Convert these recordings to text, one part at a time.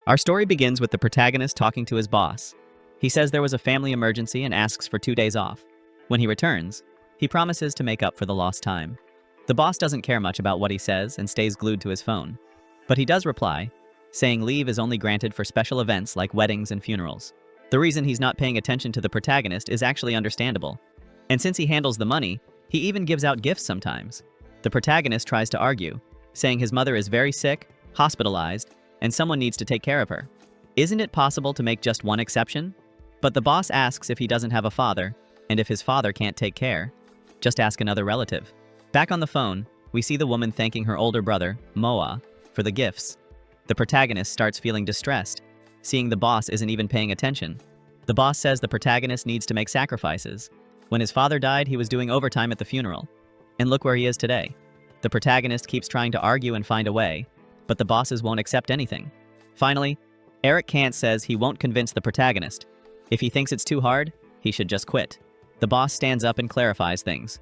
Our story begins with the protagonist talking to his boss. He says there was a family emergency and asks for 2 days off. When he returns, he promises to make up for the lost time. The boss doesn't care much about what he says and stays glued to his phone. But he does reply, saying leave is only granted for special events like weddings and funerals. The reason he's not paying attention to the protagonist is actually understandable. And since he handles the money, he even gives out gifts sometimes. The protagonist tries to argue, saying his mother is very sick, hospitalized, and someone needs to take care of her. Isn't it possible to make just one exception? But the boss asks if he doesn't have a father, and if his father can't take care, just ask another relative. Back on the phone, we see the woman thanking her older brother, Moa, for the gifts. The protagonist starts feeling distressed, seeing the boss isn't even paying attention. The boss says the protagonist needs to make sacrifices. When his father died, he was doing overtime at the funeral. And look where he is today. The protagonist keeps trying to argue and find a way, but the bosses won't accept anything. Finally, Eric Kant says he won't convince the protagonist. If he thinks it's too hard, he should just quit. The boss stands up and clarifies things.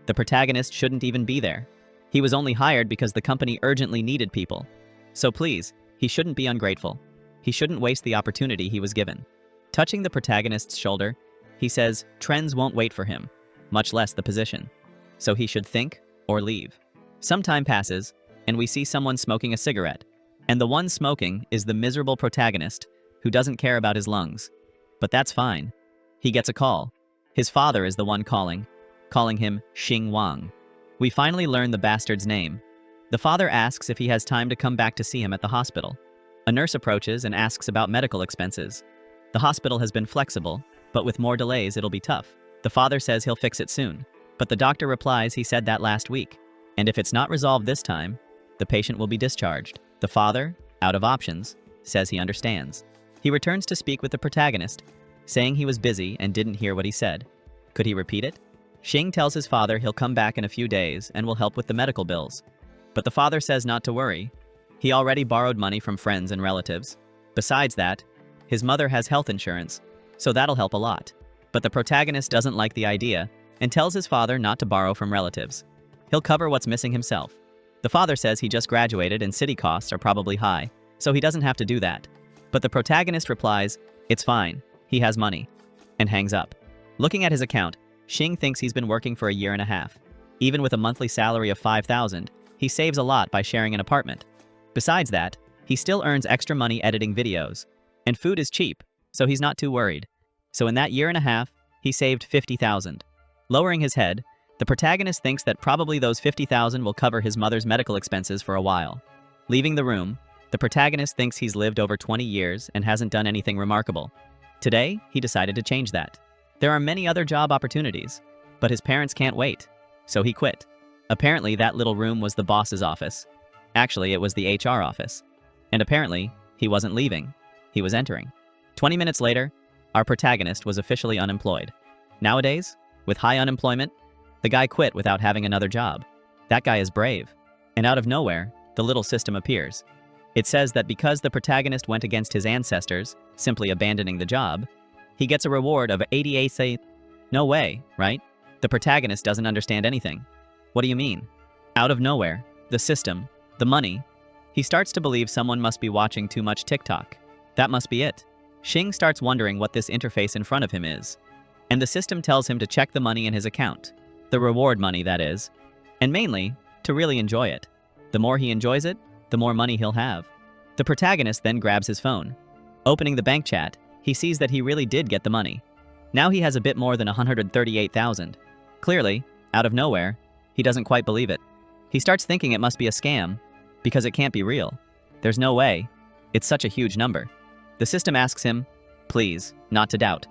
The protagonist shouldn't even be there. He was only hired because the company urgently needed people. So please, he shouldn't be ungrateful. He shouldn't waste the opportunity he was given. Touching the protagonist's shoulder, he says trends won't wait for him, much less the position. So he should think or leave. Some time passes, and we see someone smoking a cigarette. And the one smoking is the miserable protagonist who doesn't care about his lungs. But that's fine. He gets a call. His father is the one calling him Xing Wang. We finally learn the bastard's name. The father asks if he has time to come back to see him at the hospital. A nurse approaches and asks about medical expenses. The hospital has been flexible, but with more delays it'll be tough. The father says he'll fix it soon, but the doctor replies he said that last week. And if it's not resolved this time, the patient will be discharged. The father, out of options, says he understands. He returns to speak with the protagonist, saying he was busy and didn't hear what he said. Could he repeat it? Xing tells his father he'll come back in a few days and will help with the medical bills. But the father says not to worry. He already borrowed money from friends and relatives. Besides that, his mother has health insurance, so that'll help a lot. But the protagonist doesn't like the idea and tells his father not to borrow from relatives. He'll cover what's missing himself. The father says he just graduated and city costs are probably high, so he doesn't have to do that. But the protagonist replies, it's fine, he has money, and hangs up. Looking at his account, Xing thinks he's been working for a year and a half. Even with a monthly salary of $5,000, he saves a lot by sharing an apartment. Besides that, he still earns extra money editing videos. And food is cheap, so he's not too worried. So in that year and a half, he saved $50,000. Lowering his head, the protagonist thinks that probably those $50,000 will cover his mother's medical expenses for a while. Leaving the room, the protagonist thinks he's lived over 20 years and hasn't done anything remarkable. Today, he decided to change that. There are many other job opportunities, but his parents can't wait, so he quit. Apparently, that little room was the boss's office. Actually, it was the HR office. And apparently, he wasn't leaving. He was entering. 20 minutes later, our protagonist was officially unemployed. Nowadays, with high unemployment, the guy quit without having another job. That guy is brave. And out of nowhere, the little system appears. It says that because the protagonist went against his ancestors, simply abandoning the job, he gets a reward of 88. No way, right? The protagonist doesn't understand anything. What do you mean? Out of nowhere, the system, the money. He starts to believe someone must be watching too much TikTok. That must be it. Xing starts wondering what this interface in front of him is. And the system tells him to check the money in his account. The reward money, that is. And mainly, to really enjoy it. The more he enjoys it, the more money he'll have. The protagonist then grabs his phone. Opening the bank chat, he sees that he really did get the money. Now he has a bit more than $138,000. Clearly, out of nowhere, he doesn't quite believe it. He starts thinking it must be a scam, because it can't be real. There's no way. It's such a huge number. The system asks him, please, not to doubt.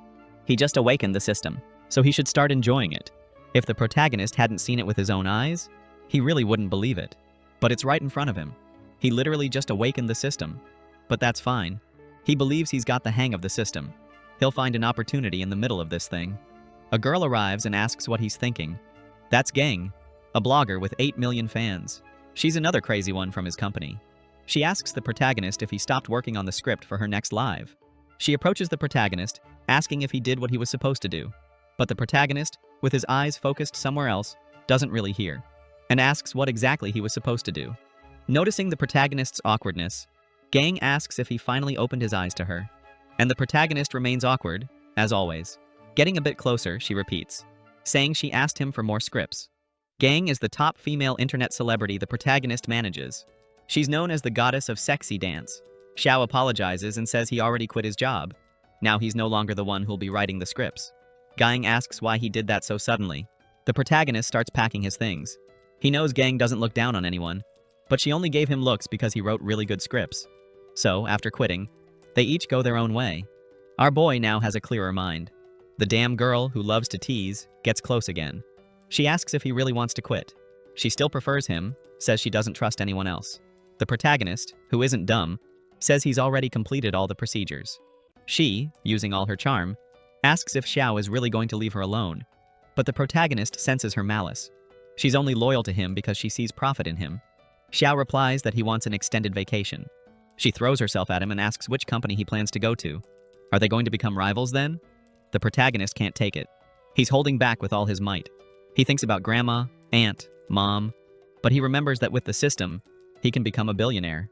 He just awakened the system, so he should start enjoying it. If the protagonist hadn't seen it with his own eyes, he really wouldn't believe it. But it's right in front of him. He literally just awakened the system. But that's fine. He believes he's got the hang of the system. He'll find an opportunity in the middle of this thing. A girl arrives and asks what he's thinking. That's Gang, a blogger with 8 million fans. She's another crazy one from his company. She asks the protagonist if he stopped working on the script for her next live. She approaches the protagonist, asking if he did what he was supposed to do. But the protagonist, with his eyes focused somewhere else, doesn't really hear, and asks what exactly he was supposed to do. Noticing the protagonist's awkwardness, Gang asks if he finally opened his eyes to her. And the protagonist remains awkward, as always. Getting a bit closer, she repeats, saying she asked him for more scripts. Gang is the top female internet celebrity the protagonist manages. She's known as the goddess of sexy dance. Xiao apologizes and says he already quit his job. Now he's no longer the one who'll be writing the scripts. Gang asks why he did that so suddenly. The protagonist starts packing his things. He knows Gang doesn't look down on anyone, but she only gave him looks because he wrote really good scripts. So, after quitting, they each go their own way. Our boy now has a clearer mind. The damn girl who loves to tease gets close again. She asks if he really wants to quit. She still prefers him, says she doesn't trust anyone else. The protagonist, who isn't dumb, says he's already completed all the procedures. She, using all her charm, asks if Xiao is really going to leave her alone. But the protagonist senses her malice. She's only loyal to him because she sees profit in him. Xiao replies that he wants an extended vacation. She throws herself at him and asks which company he plans to go to. Are they going to become rivals then? The protagonist can't take it. He's holding back with all his might. He thinks about grandma, aunt, mom, but he remembers that with the system, he can become a billionaire.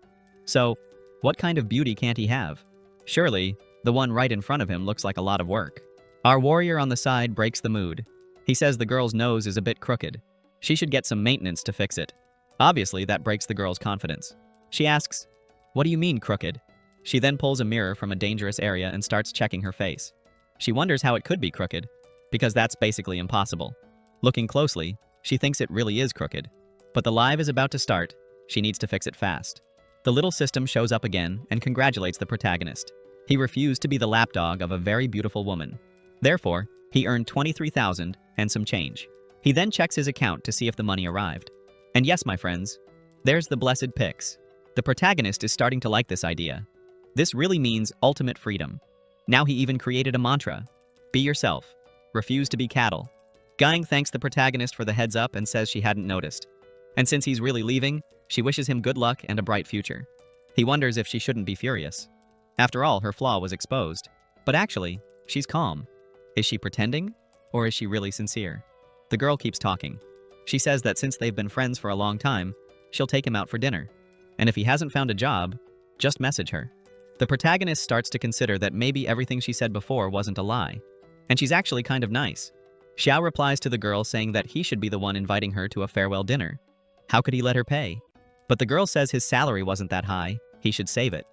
So, what kind of beauty can't he have? Surely, the one right in front of him looks like a lot of work. Our warrior on the side breaks the mood. He says the girl's nose is a bit crooked. She should get some maintenance to fix it. Obviously, that breaks the girl's confidence. She asks, "What do you mean, crooked?" She then pulls a mirror from a dangerous area and starts checking her face. She wonders how it could be crooked, because that's basically impossible. Looking closely, she thinks it really is crooked. But the live is about to start. She needs to fix it fast. The little system shows up again and congratulates the protagonist. He refused to be the lapdog of a very beautiful woman. Therefore, he earned 23,000 and some change. He then checks his account to see if the money arrived. And yes, my friends, there's the blessed pics. The protagonist is starting to like this idea. This really means ultimate freedom. Now he even created a mantra. Be yourself. Refuse to be cattle. Gang thanks the protagonist for the heads up and says she hadn't noticed. And since he's really leaving, she wishes him good luck and a bright future. He wonders if she shouldn't be furious. After all, her flaw was exposed. But actually, she's calm. Is she pretending? Or is she really sincere? The girl keeps talking. She says that since they've been friends for a long time, she'll take him out for dinner. And if he hasn't found a job, just message her. The protagonist starts to consider that maybe everything she said before wasn't a lie. And she's actually kind of nice. Xiao replies to the girl saying that he should be the one inviting her to a farewell dinner. How could he let her pay? But the girl says his salary wasn't that high, he should save it.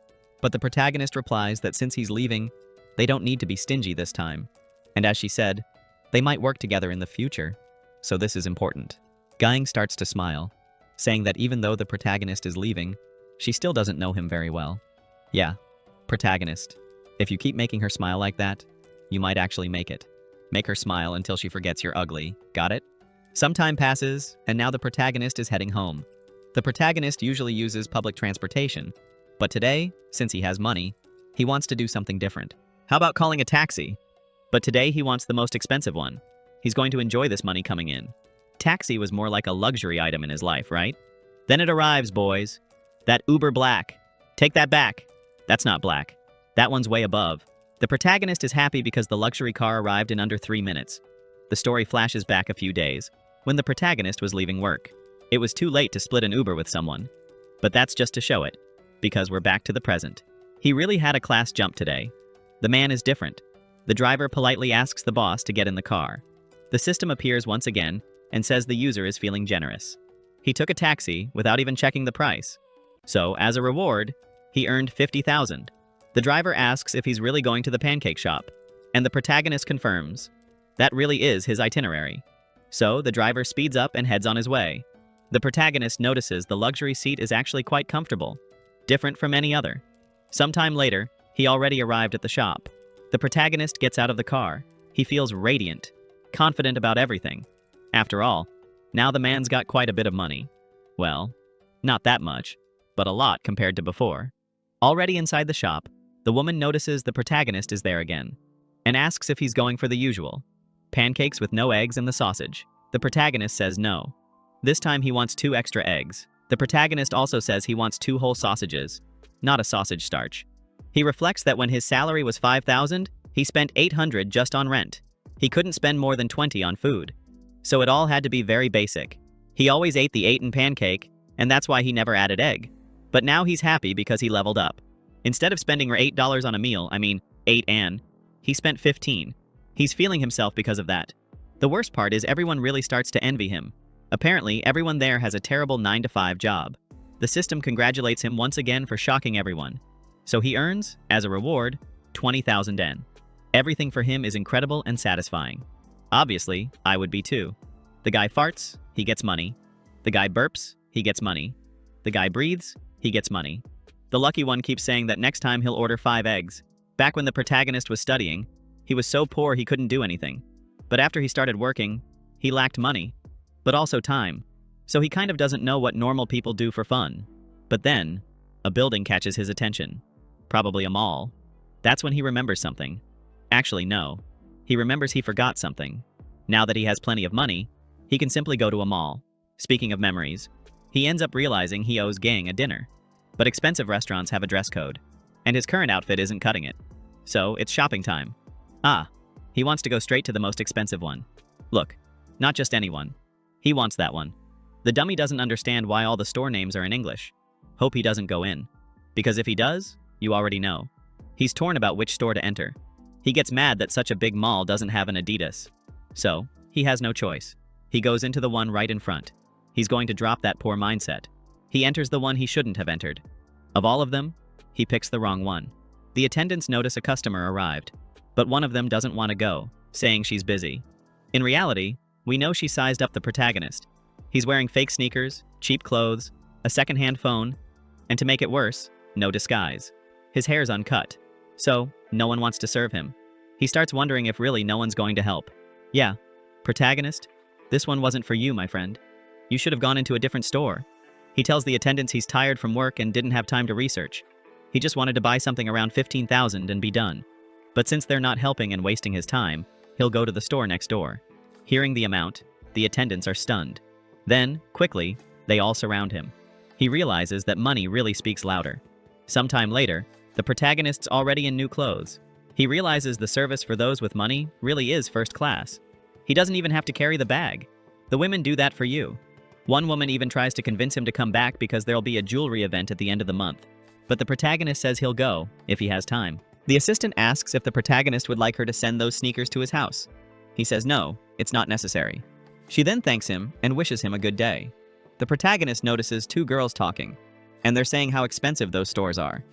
But the protagonist replies that since he's leaving, they don't need to be stingy this time. And as she said, they might work together in the future. So this is important. Gang starts to smile, saying that even though the protagonist is leaving, she still doesn't know him very well. Yeah, protagonist. If you keep making her smile like that, you might actually make it. Make her smile until she forgets you're ugly. Got it? Some time passes, and now the protagonist is heading home. The protagonist usually uses public transportation, but today, since he has money, he wants to do something different. How about calling a taxi? But today he wants the most expensive one. He's going to enjoy this money coming in. Taxi was more like a luxury item in his life, right? Then it arrives, boys. That Uber black. Take that back. That's not black. That one's way above. The protagonist is happy because the luxury car arrived in under 3 minutes. The story flashes back a few days, when the protagonist was leaving work. It was too late to split an Uber with someone. But that's just to show it, because we're back to the present. He really had a class jump today. The man is different. The driver politely asks the boss to get in the car. The system appears once again and says the user is feeling generous. He took a taxi without even checking the price. So, as a reward, he earned 50,000. The driver asks if he's really going to the pancake shop, and the protagonist confirms. That really is his itinerary. So, the driver speeds up and heads on his way. The protagonist notices the luxury seat is actually quite comfortable, different from any other. Sometime later, he already arrived at the shop. The protagonist gets out of the car. He feels radiant, confident about everything. After all, now the man's got quite a bit of money. Well, not that much, but a lot compared to before. Already inside the shop, the woman notices the protagonist is there again, and asks if he's going for the usual. Pancakes with no eggs and the sausage. The protagonist says no. This time he wants 2 extra eggs. The protagonist also says he wants 2 whole sausages, not a sausage starch. He reflects that when his salary was 5,000, he spent 800 just on rent. He couldn't spend more than 20 on food. So it all had to be very basic. He always ate the 8 in pancake, and that's why he never added egg. But now he's happy because he leveled up. Instead of spending $8 on a meal, 8 an, he spent 15. He's feeling himself because of that. The worst part is everyone really starts to envy him. Apparently, everyone there has a terrible 9-to-5 job. The system congratulates him once again for shocking everyone. So he earns, as a reward, 20,000 yen. Everything for him is incredible and satisfying. Obviously, I would be too. The guy farts, he gets money. The guy burps, he gets money. The guy breathes, he gets money. The lucky one keeps saying that next time he'll order 5 eggs. Back when the protagonist was studying, he was so poor he couldn't do anything. But after he started working, he lacked money, but also time. So he kind of doesn't know what normal people do for fun. But then, a building catches his attention. Probably a mall. That's when he remembers something. Actually, no. He remembers he forgot something. Now that he has plenty of money, he can simply go to a mall. Speaking of memories, he ends up realizing he owes Gang a dinner. But expensive restaurants have a dress code, and his current outfit isn't cutting it. So it's shopping time. He wants to go straight to the most expensive one. Look, not just any one. He wants that one. The dummy doesn't understand why all the store names are in English. Hope he doesn't go in. Because if he does, you already know. He's torn about which store to enter. He gets mad that such a big mall doesn't have an Adidas. So, he has no choice. He goes into the one right in front. He's going to drop that poor mindset. He enters the one he shouldn't have entered. Of all of them, he picks the wrong one. The attendants notice a customer arrived, but one of them doesn't want to go, saying she's busy. In reality, we know she sized up the protagonist. He's wearing fake sneakers, cheap clothes, a secondhand phone, and to make it worse, no disguise. His hair's uncut, so no one wants to serve him. He starts wondering if really no one's going to help. Yeah, protagonist, this one wasn't for you, my friend. You should have gone into a different store. He tells the attendants he's tired from work and didn't have time to research. He just wanted to buy something around 15,000 and be done. But since they're not helping and wasting his time, he'll go to the store next door. Hearing the amount, the attendants are stunned. Then, quickly, they all surround him. He realizes that money really speaks louder. Sometime later, the protagonist's already in new clothes. He realizes the service for those with money really is first class. He doesn't even have to carry the bag. The women do that for you. One woman even tries to convince him to come back because there'll be a jewelry event at the end of the month. But the protagonist says he'll go, if he has time. The assistant asks if the protagonist would like her to send those sneakers to his house. He says no, it's not necessary. She then thanks him and wishes him a good day. The protagonist notices 2 girls talking, and they're saying how expensive those stores are.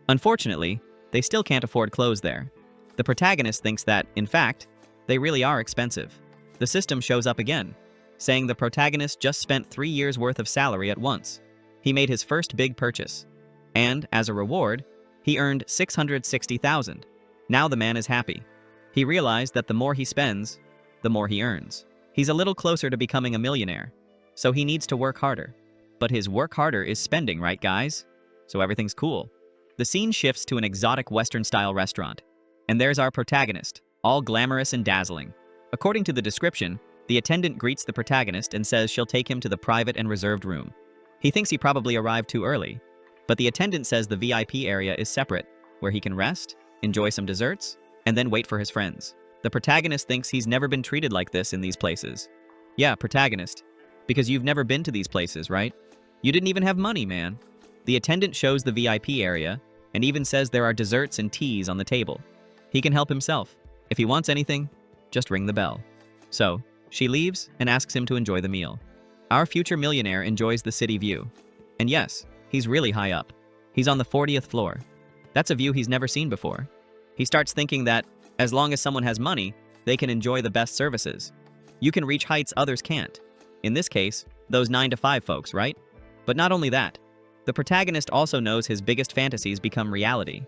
Unfortunately, they still can't afford clothes there. The protagonist thinks that, in fact, they really are expensive. The system shows up again, saying the protagonist just spent 3 years' worth of salary at once. He made his first big purchase, and, as a reward, he earned 660,000. Now the man is happy. He realized that the more he spends, the more he earns. He's a little closer to becoming a millionaire, so he needs to work harder. But his work harder is spending, right guys? So everything's cool. The scene shifts to an exotic Western-style restaurant, and there's our protagonist, all glamorous and dazzling. According to the description, the attendant greets the protagonist and says she'll take him to the private and reserved room. He thinks he probably arrived too early, but the attendant says the VIP area is separate, where he can rest, enjoy some desserts, and then wait for his friends. The protagonist thinks he's never been treated like this in these places. Yeah, protagonist, because you've never been to these places, right? You didn't even have money, man. The attendant shows the VIP area, and even says there are desserts and teas on the table. He can help himself. If he wants anything, just ring the bell. So, she leaves and asks him to enjoy the meal. Our future millionaire enjoys the city view. And yes, he's really high up. He's on the 40th floor. That's a view he's never seen before. He starts thinking that, as long as someone has money, they can enjoy the best services. You can reach heights others can't. In this case, those 9-to-5 folks, right? But not only that, the protagonist also knows his biggest fantasies become reality.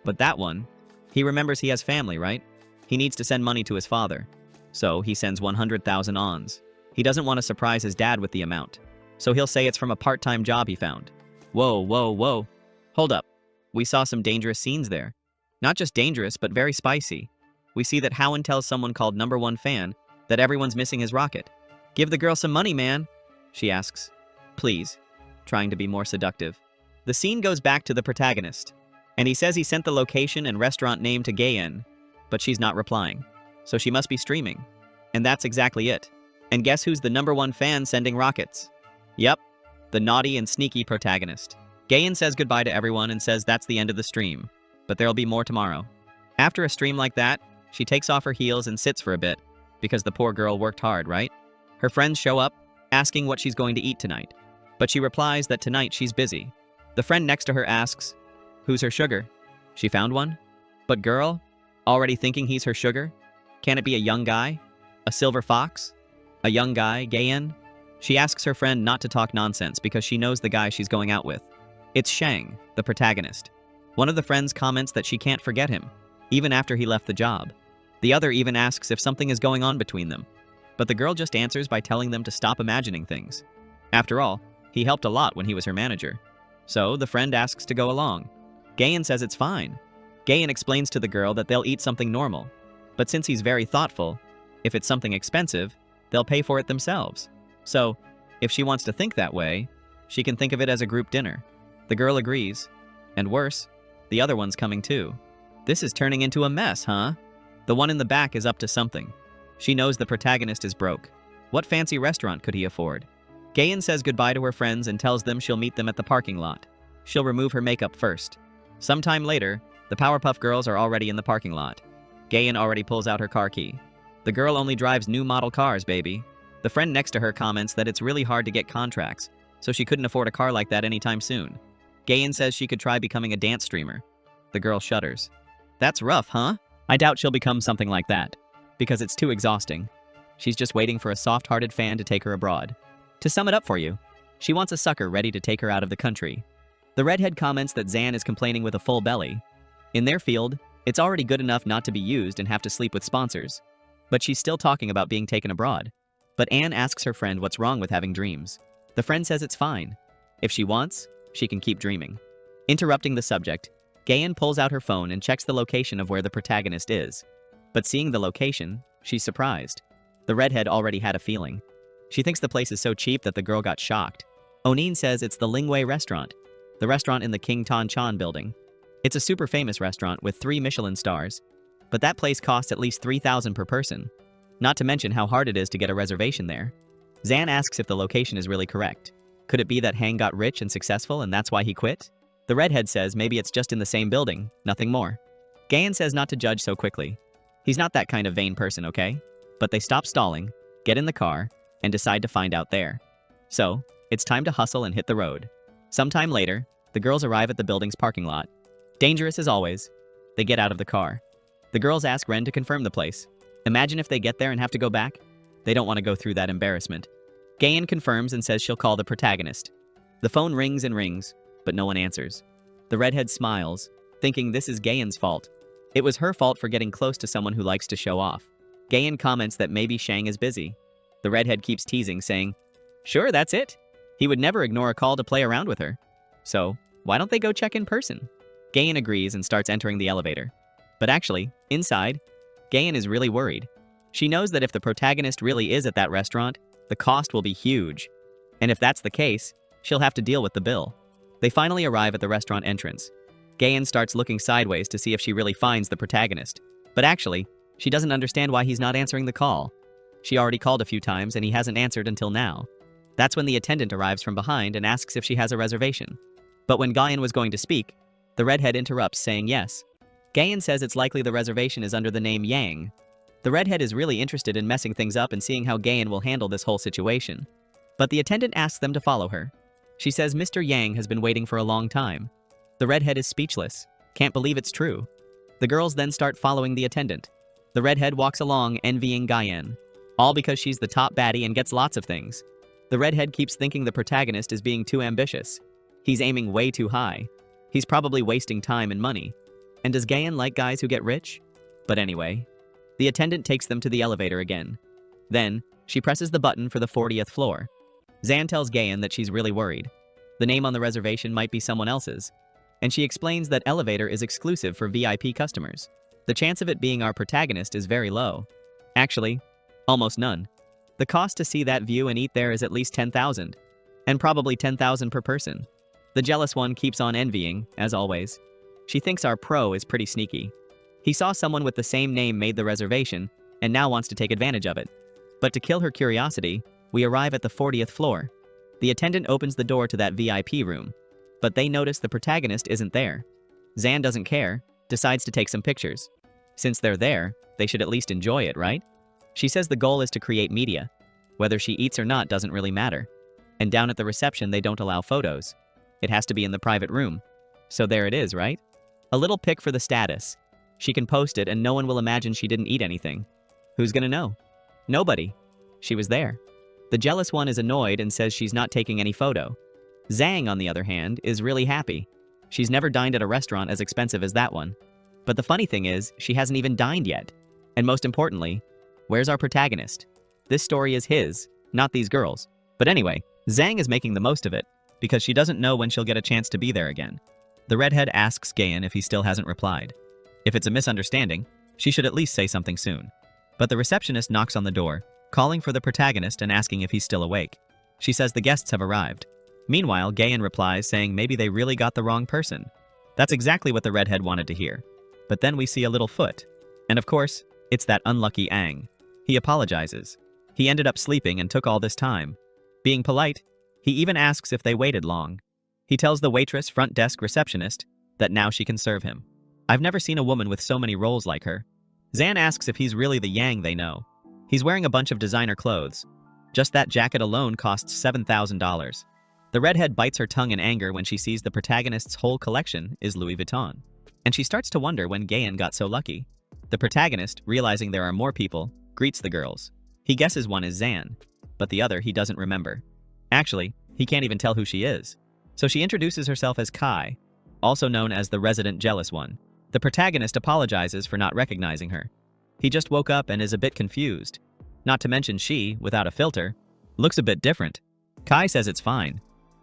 But that one, he remembers he has family, right? He needs to send money to his father. So he sends 100,000 ons. He doesn't want to surprise his dad with the amount. So he'll say it's from a part-time job he found. Whoa, whoa, whoa. Hold up. We saw some dangerous scenes there. Not just dangerous, but very spicy. We see that Howen tells someone called Number One Fan that everyone's missing his rocket. Give the girl some money, man, she asks. Please, trying to be more seductive. The scene goes back to the protagonist, and he says he sent the location and restaurant name to Gayen, but she's not replying. So she must be streaming. And that's exactly it. And guess who's the number one fan sending rockets? Yep, the naughty and sneaky protagonist. Gayan says goodbye to everyone and says that's the end of the stream, but there'll be more tomorrow. After a stream like that, she takes off her heels and sits for a bit, because the poor girl worked hard, right? Her friends show up, asking what she's going to eat tonight, but she replies that tonight she's busy. The friend next to her asks, "Who's her sugar?" She found one? But girl, already thinking he's her sugar? Can it be a young guy? A silver fox? A young guy, Gayan? She asks her friend not to talk nonsense because she knows the guy she's going out with. It's Shang, the protagonist. One of the friends comments that she can't forget him, even after he left the job. The other even asks if something is going on between them. But the girl just answers by telling them to stop imagining things. After all, he helped a lot when he was her manager. So the friend asks to go along. Gayan says it's fine. Gayan explains to the girl that they'll eat something normal. But since he's very thoughtful, if it's something expensive, they'll pay for it themselves. So, if she wants to think that way, she can think of it as a group dinner. The girl agrees. And worse, the other one's coming too. This is turning into a mess, huh? The one in the back is up to something. She knows the protagonist is broke. What fancy restaurant could he afford? Gayan says goodbye to her friends and tells them she'll meet them at the parking lot. She'll remove her makeup first. Sometime later, the Powerpuff Girls are already in the parking lot. Gayan already pulls out her car key. The girl only drives new model cars, baby. The friend next to her comments that it's really hard to get contracts, so she couldn't afford a car like that anytime soon. Gayan says she could try becoming a dance streamer. The girl shudders. That's rough, huh? I doubt she'll become something like that, because it's too exhausting. She's just waiting for a soft-hearted fan to take her abroad. To sum it up for you, she wants a sucker ready to take her out of the country. The redhead comments that Zan is complaining with a full belly. In their field, it's already good enough not to be used and have to sleep with sponsors. But she's still talking about being taken abroad. But Anne asks her friend what's wrong with having dreams. The friend says it's fine. If she wants, she can keep dreaming. Interrupting the subject, Gayan pulls out her phone and checks the location of where the protagonist is. But seeing the location, she's surprised. The redhead already had a feeling. She thinks the place is so cheap that the girl got shocked. Onin says it's the Lingwei restaurant, the restaurant in the King Tan Chan building. It's a super famous restaurant with 3 Michelin stars, but that place costs at least 3,000 per person. Not to mention how hard it is to get a reservation there. Zan asks if the location is really correct. Could it be that Hang got rich and successful and that's why he quit? The redhead says maybe it's just in the same building, nothing more. Gayan says not to judge so quickly. He's not that kind of vain person, okay? But they stop stalling, get in the car, and decide to find out there. So, it's time to hustle and hit the road. Sometime later, the girls arrive at the building's parking lot. Dangerous as always, they get out of the car. The girls ask Ren to confirm the place. Imagine if they get there and have to go back. They don't want to go through that embarrassment. Gayan confirms and says she'll call the protagonist. The phone rings and rings, but no one answers. The redhead smiles, thinking this is Gayan's fault. It was her fault for getting close to someone who likes to show off. Gayan comments that maybe Shang is busy. The redhead keeps teasing, saying, "Sure, that's it." He would never ignore a call to play around with her. So, why don't they go check in person? Gayan agrees and starts entering the elevator. But actually, inside, Gayan is really worried. She knows that if the protagonist really is at that restaurant, the cost will be huge. And if that's the case, she'll have to deal with the bill. They finally arrive at the restaurant entrance. Gayan starts looking sideways to see if she really finds the protagonist. But actually, she doesn't understand why he's not answering the call. She already called a few times and he hasn't answered until now. That's when the attendant arrives from behind and asks if she has a reservation. But when Gayan was going to speak, the redhead interrupts, saying yes. Gayan says it's likely the reservation is under the name Yang. The redhead is really interested in messing things up and seeing how Gayan will handle this whole situation. But the attendant asks them to follow her. She says Mr. Yang has been waiting for a long time. The redhead is speechless, can't believe it's true. The girls then start following the attendant. The redhead walks along envying Gayan, all because she's the top baddie and gets lots of things. The redhead keeps thinking the protagonist is being too ambitious. He's aiming way too high. He's probably wasting time and money. And does Gayan like guys who get rich? But anyway, the attendant takes them to the elevator again. Then, she presses the button for the 40th floor. Zan tells Gayan that she's really worried. The name on the reservation might be someone else's. And she explains that elevator is exclusive for VIP customers. The chance of it being our protagonist is very low. Actually, almost none. The cost to see that view and eat there is at least 10,000. And probably 10,000 per person. The jealous one keeps on envying, as always. She thinks our pro is pretty sneaky. He saw someone with the same name made the reservation, and now wants to take advantage of it. But to kill her curiosity, we arrive at the 40th floor. The attendant opens the door to that VIP room. but they notice the protagonist isn't there. Zan doesn't care, decides to take some pictures. Since they're there, they should at least enjoy it, right? She says the goal is to create media. Whether she eats or not doesn't really matter. And down at the reception, they don't allow photos. It has to be in the private room. So there it is, right? A little pic for the status. She can post it and no one will imagine she didn't eat anything. Who's gonna know? Nobody. She was there. The jealous one is annoyed and says she's not taking any photo. Zhang, on the other hand, is really happy. She's never dined at a restaurant as expensive as that one. But the funny thing is, she hasn't even dined yet. And most importantly, where's our protagonist? This story is his, not these girls. But anyway, Zhang is making the most of it, because she doesn't know when she'll get a chance to be there again. The redhead asks Gayan if he still hasn't replied. If it's a misunderstanding, she should at least say something soon. But the receptionist knocks on the door, calling for the protagonist and asking if he's still awake. She says the guests have arrived. Meanwhile, Gayan replies saying maybe they really got the wrong person. That's exactly what the redhead wanted to hear. But then we see a little foot. And of course, it's that unlucky Aang. He apologizes. He ended up sleeping and took all this time. Being polite, he even asks if they waited long. He tells the waitress front desk receptionist that now she can serve him. I've never seen a woman with so many roles like her. Zan asks if he's really the Yang they know. He's wearing a bunch of designer clothes. Just that jacket alone costs $7,000. The redhead bites her tongue in anger when she sees the protagonist's whole collection is Louis Vuitton. And she starts to wonder when Gayan got so lucky. The protagonist, realizing there are more people, greets the girls. He guesses one is Zan, but the other he doesn't remember. Actually, he can't even tell who she is. So she introduces herself as Kai, also known as the resident jealous one. The protagonist apologizes for not recognizing her. He just woke up and is a bit confused. Not to mention she, without a filter, looks a bit different. Kai says it's fine.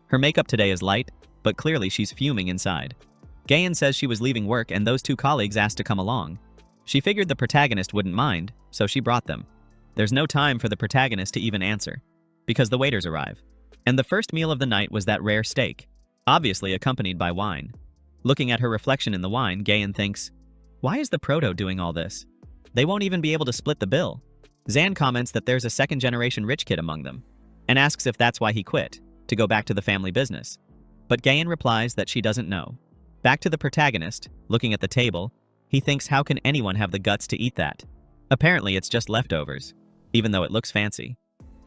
Her makeup today is light, but clearly she's fuming inside. Gayan says she was leaving work and those two colleagues asked to come along. She figured the protagonist wouldn't mind, so she brought them. There's no time for the protagonist to even answer, because the waiters arrive. And the first meal of the night was that rare steak, obviously accompanied by wine. Looking at her reflection in the wine, Gayan thinks, why is the proto doing all this? They won't even be able to split the bill. Zan comments that there's a second-generation rich kid among them, and asks if that's why he quit, to go back to the family business. But Gayan replies that she doesn't know. Back to the protagonist, looking at the table, he thinks how can anyone have the guts to eat that? Apparently it's just leftovers, even though it looks fancy.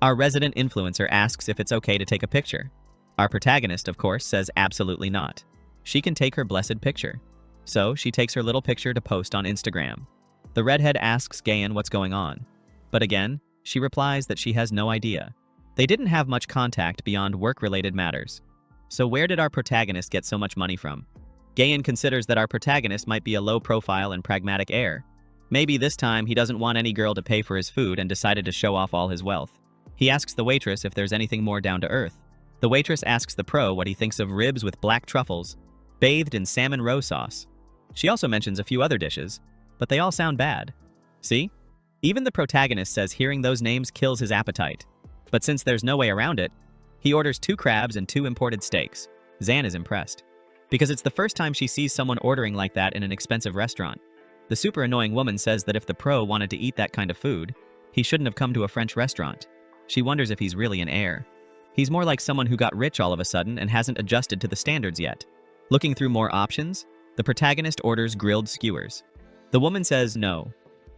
Our resident influencer asks if it's okay to take a picture. Our protagonist, of course, says absolutely not. She can take her blessed picture. So she takes her little picture to post on Instagram. The redhead asks Gayan what's going on. But again, she replies that she has no idea. They didn't have much contact beyond work-related matters. So where did our protagonist get so much money from? Gayan considers that our protagonist might be a low-profile and pragmatic heir. Maybe this time he doesn't want any girl to pay for his food and decided to show off all his wealth. He asks the waitress if there's anything more down to earth. The waitress asks the pro what he thinks of ribs with black truffles, bathed in salmon roe sauce. She also mentions a few other dishes, but they all sound bad. See? Even the protagonist says hearing those names kills his appetite. But since there's no way around it, he orders 2 crabs and 2 imported steaks. Zan is impressed, because it's the first time she sees someone ordering like that in an expensive restaurant. The super annoying woman says that if the pro wanted to eat that kind of food, he shouldn't have come to a French restaurant. She wonders if he's really an heir. He's more like someone who got rich all of a sudden and hasn't adjusted to the standards yet. Looking through more options, the protagonist orders grilled skewers. The woman says no.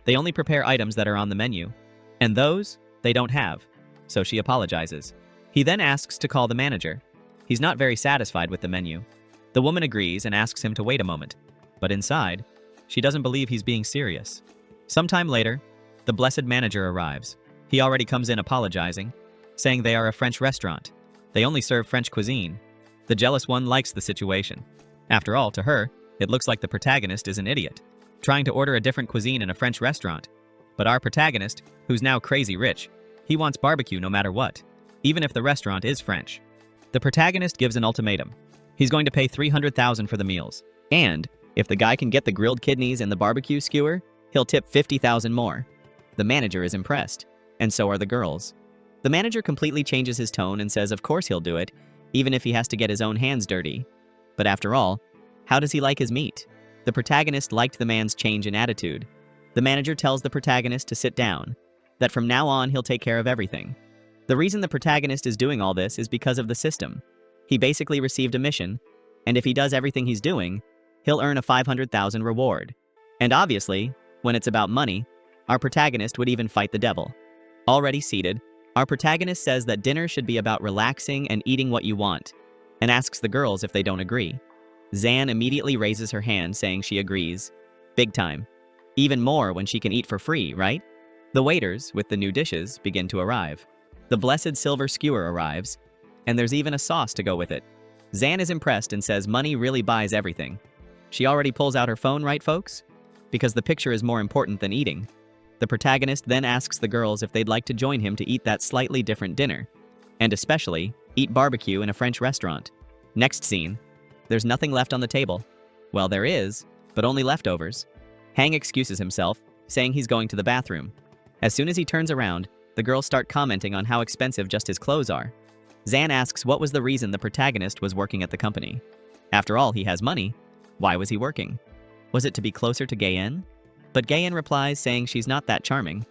They only prepare items that are on the menu, and those they don't have, so she apologizes. He then asks to call the manager. He's not very satisfied with the menu. The woman agrees and asks him to wait a moment, but inside, she doesn't believe he's being serious. Sometime later, the blessed manager arrives. He already comes in apologizing, saying they are a French restaurant. They only serve French cuisine. The jealous one likes the situation. After all, to her, it looks like the protagonist is an idiot, trying to order a different cuisine in a French restaurant. But our protagonist, who's now crazy rich, he wants barbecue no matter what, even if the restaurant is French. The protagonist gives an ultimatum. He's going to pay $300,000 for the meals, and if the guy can get the grilled kidneys and the barbecue skewer, he'll tip $50,000 more. The manager is impressed, and so are the girls. The manager completely changes his tone and says of course he'll do it, even if he has to get his own hands dirty. But after all, how does he like his meat? The protagonist liked the man's change in attitude. The manager tells the protagonist to sit down, that from now on he'll take care of everything. The reason the protagonist is doing all this is because of the system. He basically received a mission, And if he does everything he's doing, he'll earn a 500,000 reward. And obviously, when it's about money, our protagonist would even fight the devil. Already seated, our protagonist says that dinner should be about relaxing and eating what you want, and asks the girls if they don't agree. Zan immediately raises her hand, saying she agrees. Big time. Even more when she can eat for free, right? The waiters, with the new dishes, begin to arrive. The blessed silver skewer arrives, and there's even a sauce to go with it. Zan is impressed and says money really buys everything. She already pulls out her phone, right, folks? Because the picture is more important than eating. The protagonist then asks the girls if they'd like to join him to eat that slightly different dinner, and especially eat barbecue in a French restaurant. Next scene. There's nothing left on the table. Well, there is, but only leftovers. Hang excuses himself, saying he's going to the bathroom. As soon as he turns around, the girls start commenting on how expensive just his clothes are. Zan asks what was the reason the protagonist was working at the company. After all, he has money. Why was he working? Was it to be closer to Gayen? But Gayen replies, saying she's not that charming.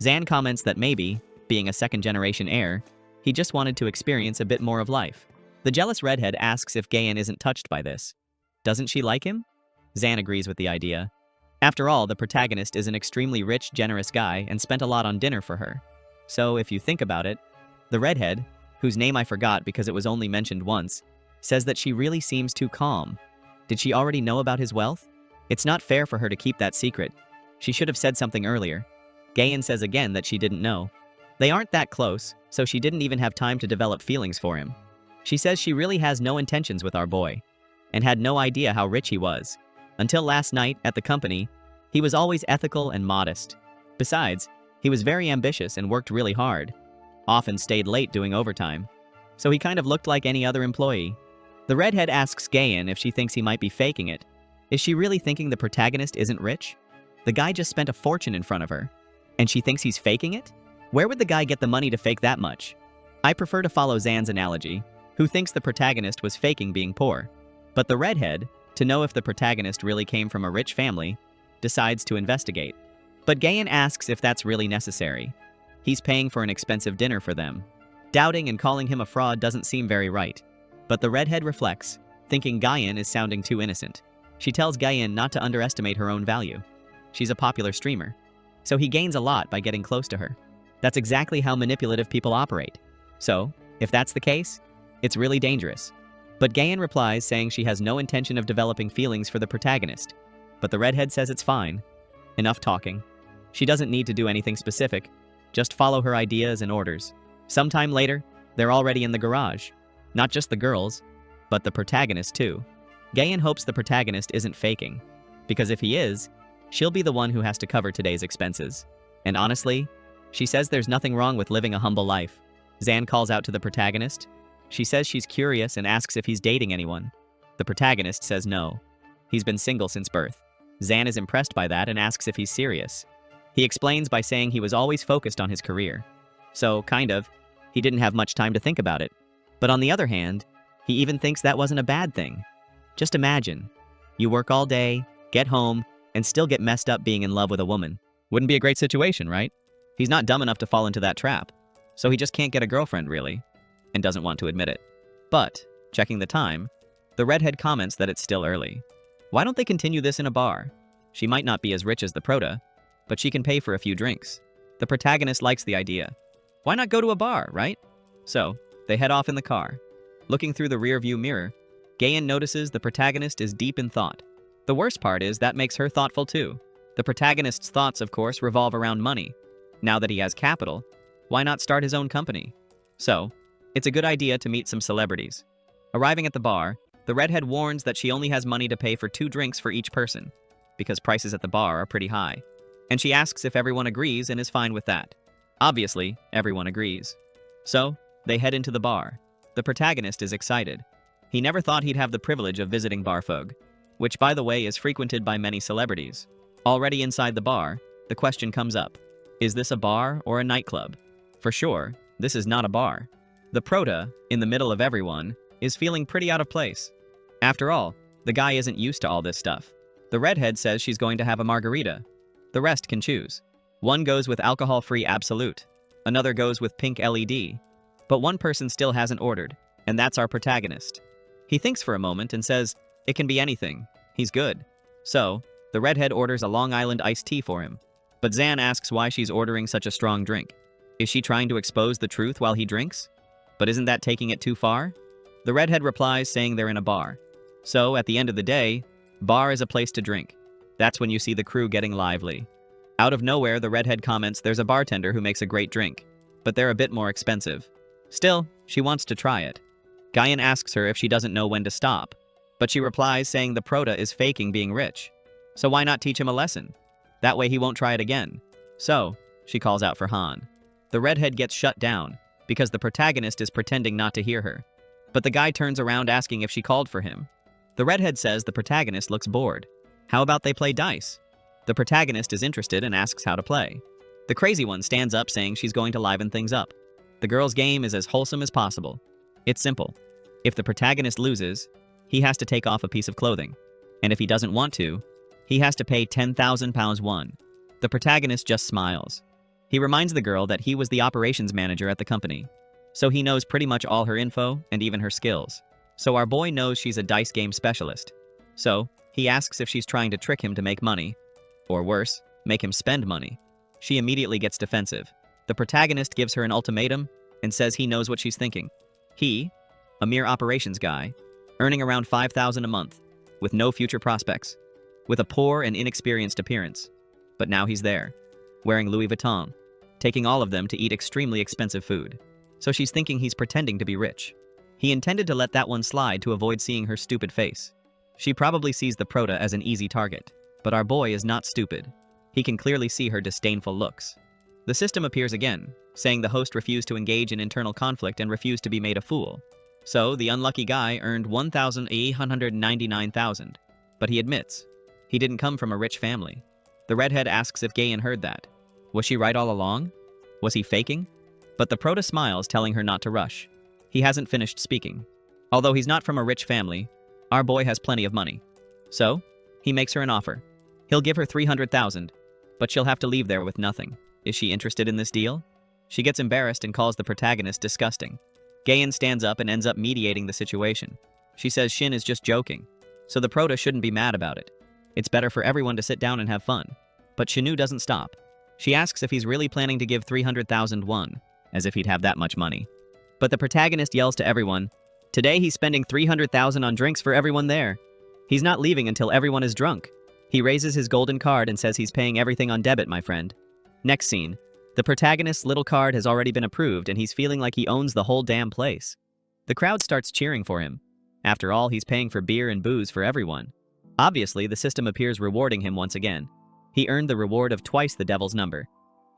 Zan comments that maybe, being a second-generation heir, he just wanted to experience a bit more of life. The jealous redhead asks if Gayen isn't touched by this. Doesn't she like him? Zan agrees with the idea. After all, the protagonist is an extremely rich, generous guy and spent a lot on dinner for her. So, if you think about it, the redhead, whose name I forgot because it was only mentioned once, says that she really seems too calm. Did she already know about his wealth? It's not fair for her to keep that secret. She should have said something earlier. Gayen says again that she didn't know. They aren't that close, so she didn't even have time to develop feelings for him. She says she really has no intentions with our boy, and had no idea how rich he was. Until last night, at the company, he was always ethical and modest. Besides, he was very ambitious and worked really hard. Often stayed late doing overtime. So he kind of looked like any other employee. The redhead asks Gayen if she thinks he might be faking it. Is she really thinking the protagonist isn't rich? The guy just spent a fortune in front of her, and she thinks he's faking it? Where would the guy get the money to fake that much? I prefer to follow Zan's analogy, who thinks the protagonist was faking being poor. But the redhead, to know if the protagonist really came from a rich family, decides to investigate. But Gayen asks if that's really necessary. He's paying for an expensive dinner for them. Doubting and calling him a fraud doesn't seem very right. But the redhead reflects, thinking Gayen is sounding too innocent. She tells Gayen not to underestimate her own value. She's a popular streamer, so he gains a lot by getting close to her. That's exactly how manipulative people operate. So, if that's the case, it's really dangerous. But Gayen replies, saying she has no intention of developing feelings for the protagonist. But the redhead says it's fine. Enough talking. She doesn't need to do anything specific, just follow her ideas and orders. Sometime later, they're already in the garage. Not just the girls, but the protagonist too. Gayen hopes the protagonist isn't faking, because if he is, she'll be the one who has to cover today's expenses. And honestly, she says there's nothing wrong with living a humble life. Zan calls out to the protagonist. She says she's curious and asks if he's dating anyone. The protagonist says no. He's been single since birth. Zan is impressed by that and asks if he's serious. He explains by saying he was always focused on his career. So, kind of, he didn't have much time to think about it. But on the other hand, he even thinks that wasn't a bad thing. Just imagine, you work all day, get home, and still get messed up being in love with a woman. Wouldn't be a great situation, right? He's not dumb enough to fall into that trap, so he just can't get a girlfriend, really, and doesn't want to admit it. But, checking the time, the redhead comments that it's still early. Why don't they continue this in a bar? She might not be as rich as the prota, but she can pay for a few drinks. The protagonist likes the idea. Why not go to a bar, right? So, they head off in the car. Looking through the rearview mirror, Gayen notices the protagonist is deep in thought. The worst part is that makes her thoughtful too. The protagonist's thoughts, of course, revolve around money. Now that he has capital, why not start his own company? So, it's a good idea to meet some celebrities. Arriving at the bar, the redhead warns that she only has money to pay for 2 drinks for each person, because prices at the bar are pretty high. And she asks if everyone agrees and is fine with that. Obviously, everyone agrees. So, they head into the bar. The protagonist is excited. He never thought he'd have the privilege of visiting Barfog, which by the way is frequented by many celebrities. Already inside the bar, the question comes up. Is this a bar or a nightclub? For sure, this is not a bar. The prota, in the middle of everyone, is feeling pretty out of place. After all, the guy isn't used to all this stuff. The redhead says she's going to have a margarita. The rest can choose. One goes with alcohol-free Absolute. Another goes with pink LED. But one person still hasn't ordered, and that's our protagonist. He thinks for a moment and says, "It can be anything. He's good." So, the redhead orders a Long Island iced tea for him. But Zan asks why she's ordering such a strong drink. Is she trying to expose the truth while he drinks? But isn't that taking it too far? The redhead replies saying they're in a bar. So, at the end of the day, bar is a place to drink. That's when you see the crew getting lively. Out of nowhere, the redhead comments there's a bartender who makes a great drink, but they're a bit more expensive. Still, she wants to try it. Guyan asks her if she doesn't know when to stop, but she replies saying the prota is faking being rich. So why not teach him a lesson? That way he won't try it again. So, she calls out for Han. The redhead gets shut down because the protagonist is pretending not to hear her. But the guy turns around asking if she called for him. The redhead says the protagonist looks bored. How about they play dice? The protagonist is interested and asks how to play. The crazy one stands up saying she's going to liven things up. The girl's game is as wholesome as possible. It's simple. If the protagonist loses, he has to take off a piece of clothing. And if he doesn't want to, he has to pay 10,000 pounds won. The protagonist just smiles. He reminds the girl that he was the operations manager at the company. So he knows pretty much all her info and even her skills. So our boy knows she's a dice game specialist. So, he asks if she's trying to trick him to make money. Or worse, make him spend money. She immediately gets defensive. The protagonist gives her an ultimatum and says he knows what she's thinking. He, a mere operations guy, earning around 5,000 a month, with no future prospects, with a poor and inexperienced appearance. But now he's there, wearing Louis Vuitton, taking all of them to eat extremely expensive food. So she's thinking he's pretending to be rich. He intended to let that one slide to avoid seeing her stupid face. She probably sees the prota as an easy target, but our boy is not stupid. He can clearly see her disdainful looks. The system appears again, saying the host refused to engage in internal conflict and refused to be made a fool. So, the unlucky guy earned 1,899,000, but he admits he didn't come from a rich family. The redhead asks if Gayan heard that. Was she right all along? Was he faking? But the prota smiles, telling her not to rush. He hasn't finished speaking. Although he's not from a rich family, our boy has plenty of money. So, he makes her an offer. He'll give her 300,000, but she'll have to leave there with nothing. Is she interested in this deal? She gets embarrassed and calls the protagonist disgusting. Gayan stands up and ends up mediating the situation. She says Shin is just joking, so the prota shouldn't be mad about it. It's better for everyone to sit down and have fun. But Shinu doesn't stop. She asks if he's really planning to give 300,000 won, as if he'd have that much money. But the protagonist yells to everyone, today he's spending 300,000 on drinks for everyone there. He's not leaving until everyone is drunk. He raises his golden card and says he's paying everything on debit, my friend. Next scene. The protagonist's little card has already been approved and he's feeling like he owns the whole damn place. The crowd starts cheering for him. After all, he's paying for beer and booze for everyone. Obviously, the system appears rewarding him once again. He earned the reward of twice the devil's number.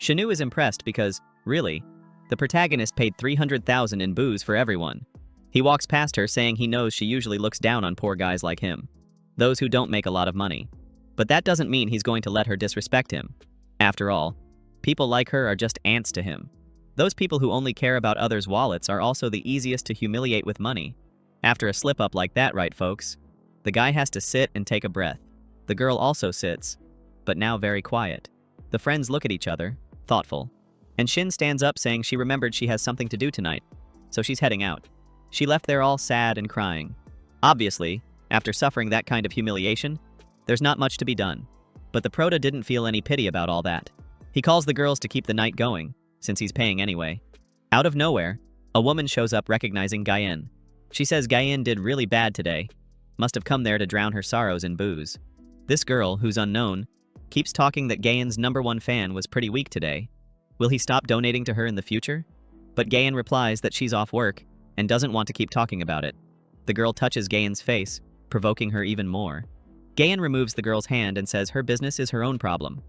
Shinu is impressed because, really, the protagonist paid 300,000 in booze for everyone. He walks past her saying he knows she usually looks down on poor guys like him, those who don't make a lot of money. But that doesn't mean he's going to let her disrespect him. After all, people like her are just ants to him. Those people who only care about others' wallets are also the easiest to humiliate with money. After a slip-up like that, right folks? The guy has to sit and take a breath. The girl also sits, but now very quiet. The friends look at each other, thoughtful. And Shin stands up saying she remembered she has something to do tonight, so she's heading out. She left there all sad and crying. Obviously, after suffering that kind of humiliation, there's not much to be done. But the prota didn't feel any pity about all that. He calls the girls to keep the night going, since he's paying anyway. Out of nowhere, a woman shows up recognizing Gayen. She says Gayen did really bad today. Must have come there to drown her sorrows in booze. This girl, who's unknown, keeps talking that Gayen's #1 fan was pretty weak today. Will he stop donating to her in the future? But Gayen replies that she's off work and doesn't want to keep talking about it. The girl touches Gayen's face, provoking her even more. Gayen removes the girl's hand and says her business is her own problem.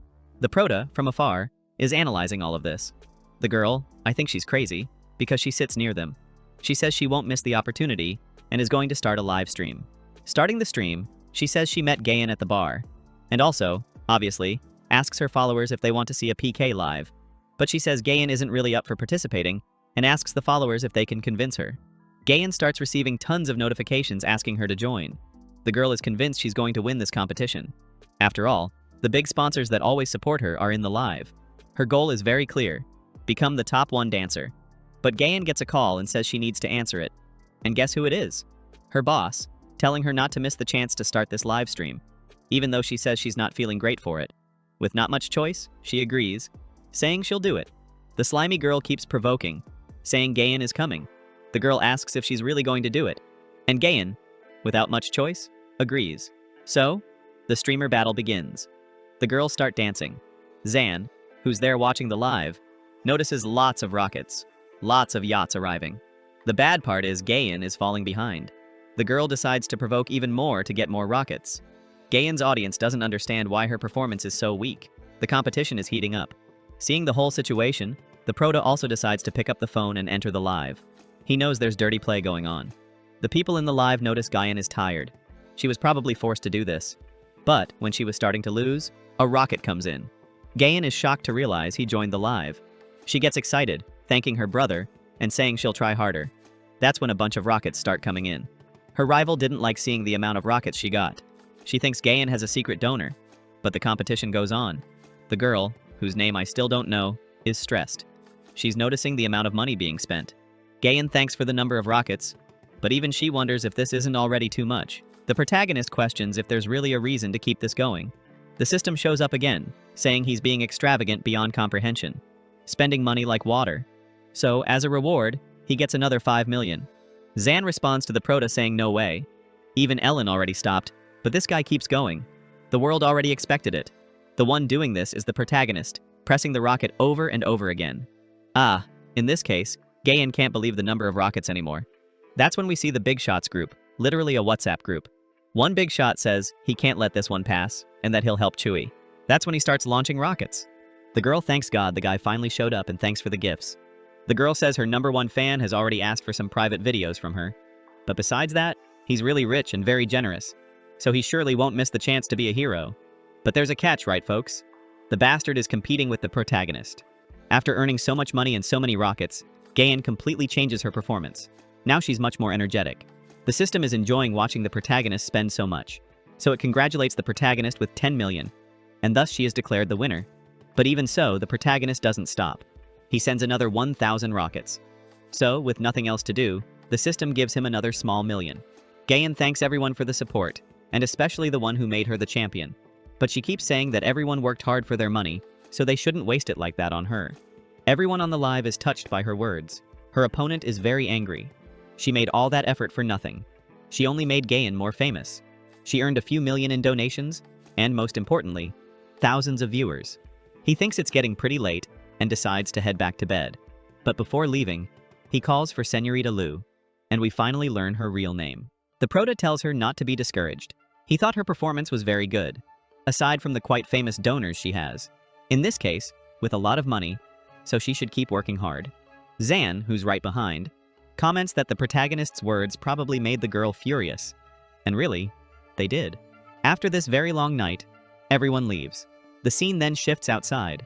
The prota, from afar, is analyzing all of this. The girl, I think she's crazy, because she sits near them. She says she won't miss the opportunity and is going to start a live stream. Starting the stream, she says she met Gayen at the bar, and also, obviously, asks her followers if they want to see a PK live. But she says Gayen isn't really up for participating and asks the followers if they can convince her. Gayen starts receiving tons of notifications asking her to join. The girl is convinced she's going to win this competition. After all, the big sponsors that always support her are in the live. Her goal is very clear: become the top 1 dancer. But Gayen gets a call and says she needs to answer it. And guess who it is? her boss, telling her not to miss the chance to start this live stream, even though she says she's not feeling great for it. With not much choice, she agrees, saying she'll do it. The slimy girl keeps provoking, saying Gayan is coming. The girl asks if she's really going to do it, and Gayan, without much choice, agrees. So, the streamer battle begins. The girls start dancing. Zan, who's there watching the live, notices lots of rockets, lots of yachts arriving. The bad part is Gayan is falling behind. The girl decides to provoke even more to get more rockets. Gayan's audience doesn't understand why her performance is so weak. The competition is heating up. Seeing the whole situation, the Proto also decides to pick up the phone and enter the live. He knows there's dirty play going on. The people in the live notice Gayan is tired. She was probably forced to do this. But when she was starting to lose, a rocket comes in. Gayan is shocked to realize he joined the live. She gets excited, thanking her brother, and saying she'll try harder. That's when a bunch of rockets start coming in. Her rival didn't like seeing the amount of rockets she got. She thinks Gayan has a secret donor, but the competition goes on. The girl, whose name I still don't know, is stressed. She's noticing the amount of money being spent. Gayan thanks for the number of rockets, but even she wonders if this isn't already too much. The protagonist questions if there's really a reason to keep this going. The system shows up again, saying he's being extravagant beyond comprehension, spending money like water. So, as a reward, he gets another 5 million. Zan responds to the Proto saying no way. Even Ellen already stopped, but this guy keeps going. The world already expected it. The one doing this is the protagonist, pressing the rocket over and over again. In this case, Gayan can't believe the number of rockets anymore. That's when we see the Big Shots group, literally a WhatsApp group. One big shot says he can't let this one pass, and that he'll help Chewie. That's when he starts launching rockets. The girl thanks God the guy finally showed up and thanks for the gifts. The girl says her #1 fan has already asked for some private videos from her. But besides that, he's really rich and very generous, so he surely won't miss the chance to be a hero. But there's a catch, right folks? The bastard is competing with the protagonist. After earning so much money and so many rockets, Gayan completely changes her performance. Now she's much more energetic. The system is enjoying watching the protagonist spend so much, so it congratulates the protagonist with 10 million, and thus she is declared the winner. But even so, the protagonist doesn't stop. He sends another 1,000 rockets. So, with nothing else to do, the system gives him another small million. Gayan thanks everyone for the support, and especially the one who made her the champion. But she keeps saying that everyone worked hard for their money, so they shouldn't waste it like that on her. Everyone on the live is touched by her words. Her opponent is very angry. She made all that effort for nothing. She only made Gayan more famous. She earned a few million in donations, and most importantly, thousands of viewers. He thinks it's getting pretty late and decides to head back to bed. But before leaving, he calls for Senorita Lu, and we finally learn her real name. The Proto tells her not to be discouraged. He thought her performance was very good, aside from the quite famous donors she has. In this case, with a lot of money, so she should keep working hard. Zan, who's right behind, comments that the protagonist's words probably made the girl furious. And really, they did. After this very long night, everyone leaves. The scene then shifts outside.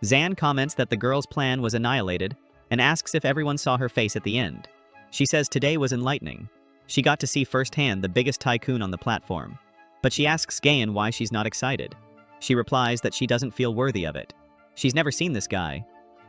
Zan comments that the girl's plan was annihilated and asks if everyone saw her face at the end. She says today was enlightening. She got to see firsthand the biggest tycoon on the platform. But she asks Gayan why she's not excited. She replies that she doesn't feel worthy of it. She's never seen this guy,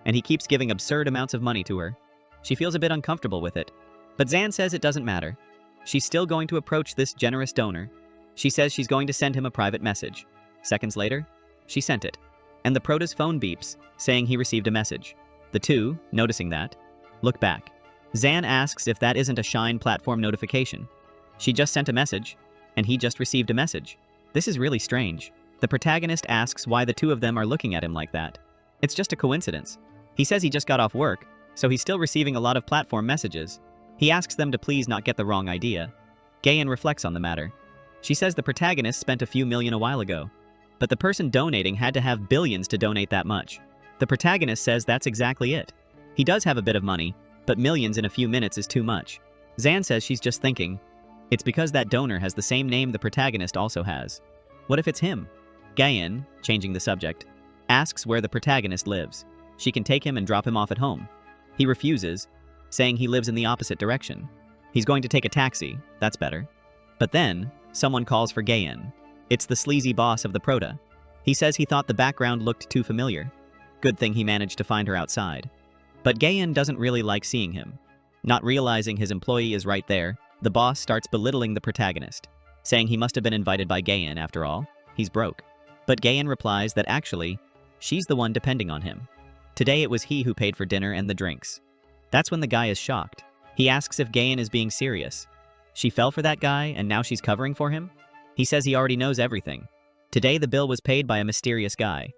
and he keeps giving absurd amounts of money to her. She feels a bit uncomfortable with it. But Zan says it doesn't matter. She's still going to approach this generous donor. She says she's going to send him a private message. Seconds later, she sent it. And the Proto's phone beeps, saying he received a message. The two, noticing that, look back. Zan asks if that isn't a Shine platform notification. She just sent a message, and he just received a message. This is really strange. The protagonist asks why the two of them are looking at him like that. It's just a coincidence. He says he just got off work, so he's still receiving a lot of platform messages. He asks them to please not get the wrong idea. Gayan reflects on the matter. She says the protagonist spent a few million a while ago, but the person donating had to have billions to donate that much. The protagonist says that's exactly it. He does have a bit of money, but millions in a few minutes is too much. Zan says she's just thinking, it's because that donor has the same name the protagonist also has. What if it's him? Gayan, changing the subject, asks where the protagonist lives. She can take him and drop him off at home. He refuses, saying he lives in the opposite direction. He's going to take a taxi, that's better. But then, someone calls for Gayan. It's the sleazy boss of the Proto. He says he thought the background looked too familiar. Good thing he managed to find her outside. But Gayan doesn't really like seeing him. Not realizing his employee is right there, The boss starts belittling the protagonist, saying he must have been invited by Gayen after all. He's broke. But Gayen replies that actually, she's the one depending on him. Today it was he who paid for dinner and the drinks. That's when the guy is shocked. He asks if Gayen is being serious. She fell for that guy and now she's covering for him? He says he already knows everything. Today the bill was paid by a mysterious guy.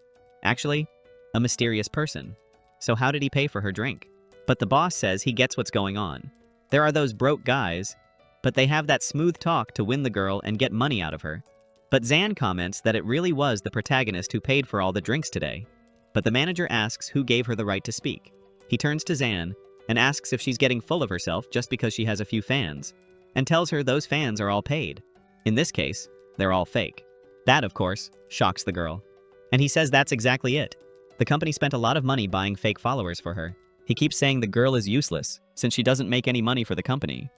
Actually, a mysterious person. So how did he pay for her drink? But the boss says he gets what's going on. There are those broke guys, but they have that smooth talk to win the girl and get money out of her. But Zan comments that it really was the protagonist who paid for all the drinks today. But the manager asks who gave her the right to speak. He turns to Zan and asks if she's getting full of herself just because she has a few fans, and tells her those fans are all paid. In this case, they're all fake. That, of course, shocks the girl. And he says that's exactly it. The company spent a lot of money buying fake followers for her. He keeps saying the girl is useless, since she doesn't make any money for the company.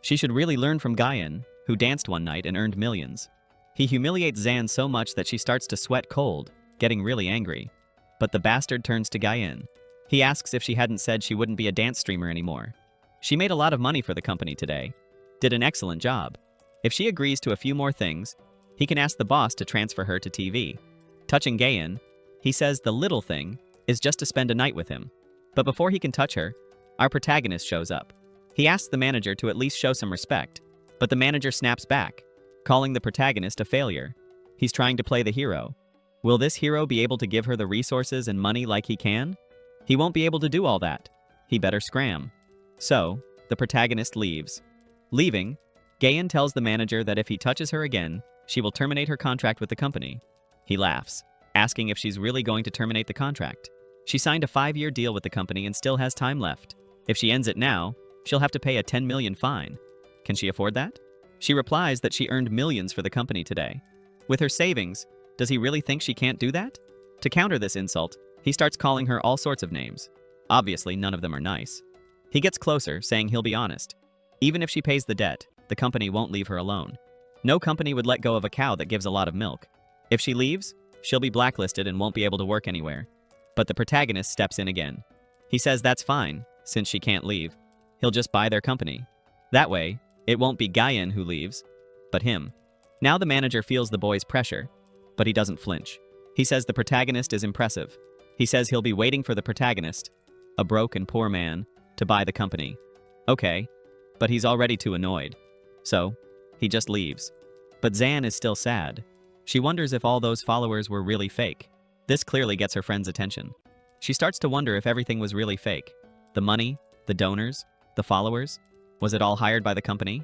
She should really learn from Gayen, who danced one night and earned millions. He humiliates Zan so much that she starts to sweat cold, getting really angry. But the bastard turns to Gayen. He asks if she hadn't said she wouldn't be a dance streamer anymore. She made a lot of money for the company today. Did an excellent job. If she agrees to a few more things, he can ask the boss to transfer her to TV. Touching Gayen, he says the little thing is just to spend a night with him. But before he can touch her, our protagonist shows up. He asks the manager to at least show some respect, but the manager snaps back, calling the protagonist a failure. He's trying to play the hero. Will this hero be able to give her the resources and money like he can? He won't be able to do all that. He better scram. So, the protagonist leaves. Leaving, Gayen tells the manager that if he touches her again, she will terminate her contract with the company. He laughs, asking if she's really going to terminate the contract. She signed a 5-year deal with the company and still has time left. If she ends it now, she'll have to pay a 10 million fine. Can she afford that? She replies that she earned millions for the company today. With her savings, does he really think she can't do that? To counter this insult, he starts calling her all sorts of names. Obviously, none of them are nice. He gets closer, saying he'll be honest. Even if she pays the debt, the company won't leave her alone. No company would let go of a cow that gives a lot of milk. If she leaves, she'll be blacklisted and won't be able to work anywhere. But the protagonist steps in again. He says that's fine, since she can't leave. He'll just buy their company. That way, it won't be Gayen who leaves, but him. Now the manager feels the boy's pressure, but he doesn't flinch. He says the protagonist is impressive. He says he'll be waiting for the protagonist, a broke and poor man, to buy the company. Okay, but he's already too annoyed. So, he just leaves. But Zan is still sad. She wonders if all those followers were really fake. This clearly gets her friend's attention. She starts to wonder if everything was really fake. The money, the donors, the followers. Was it all hired by the company?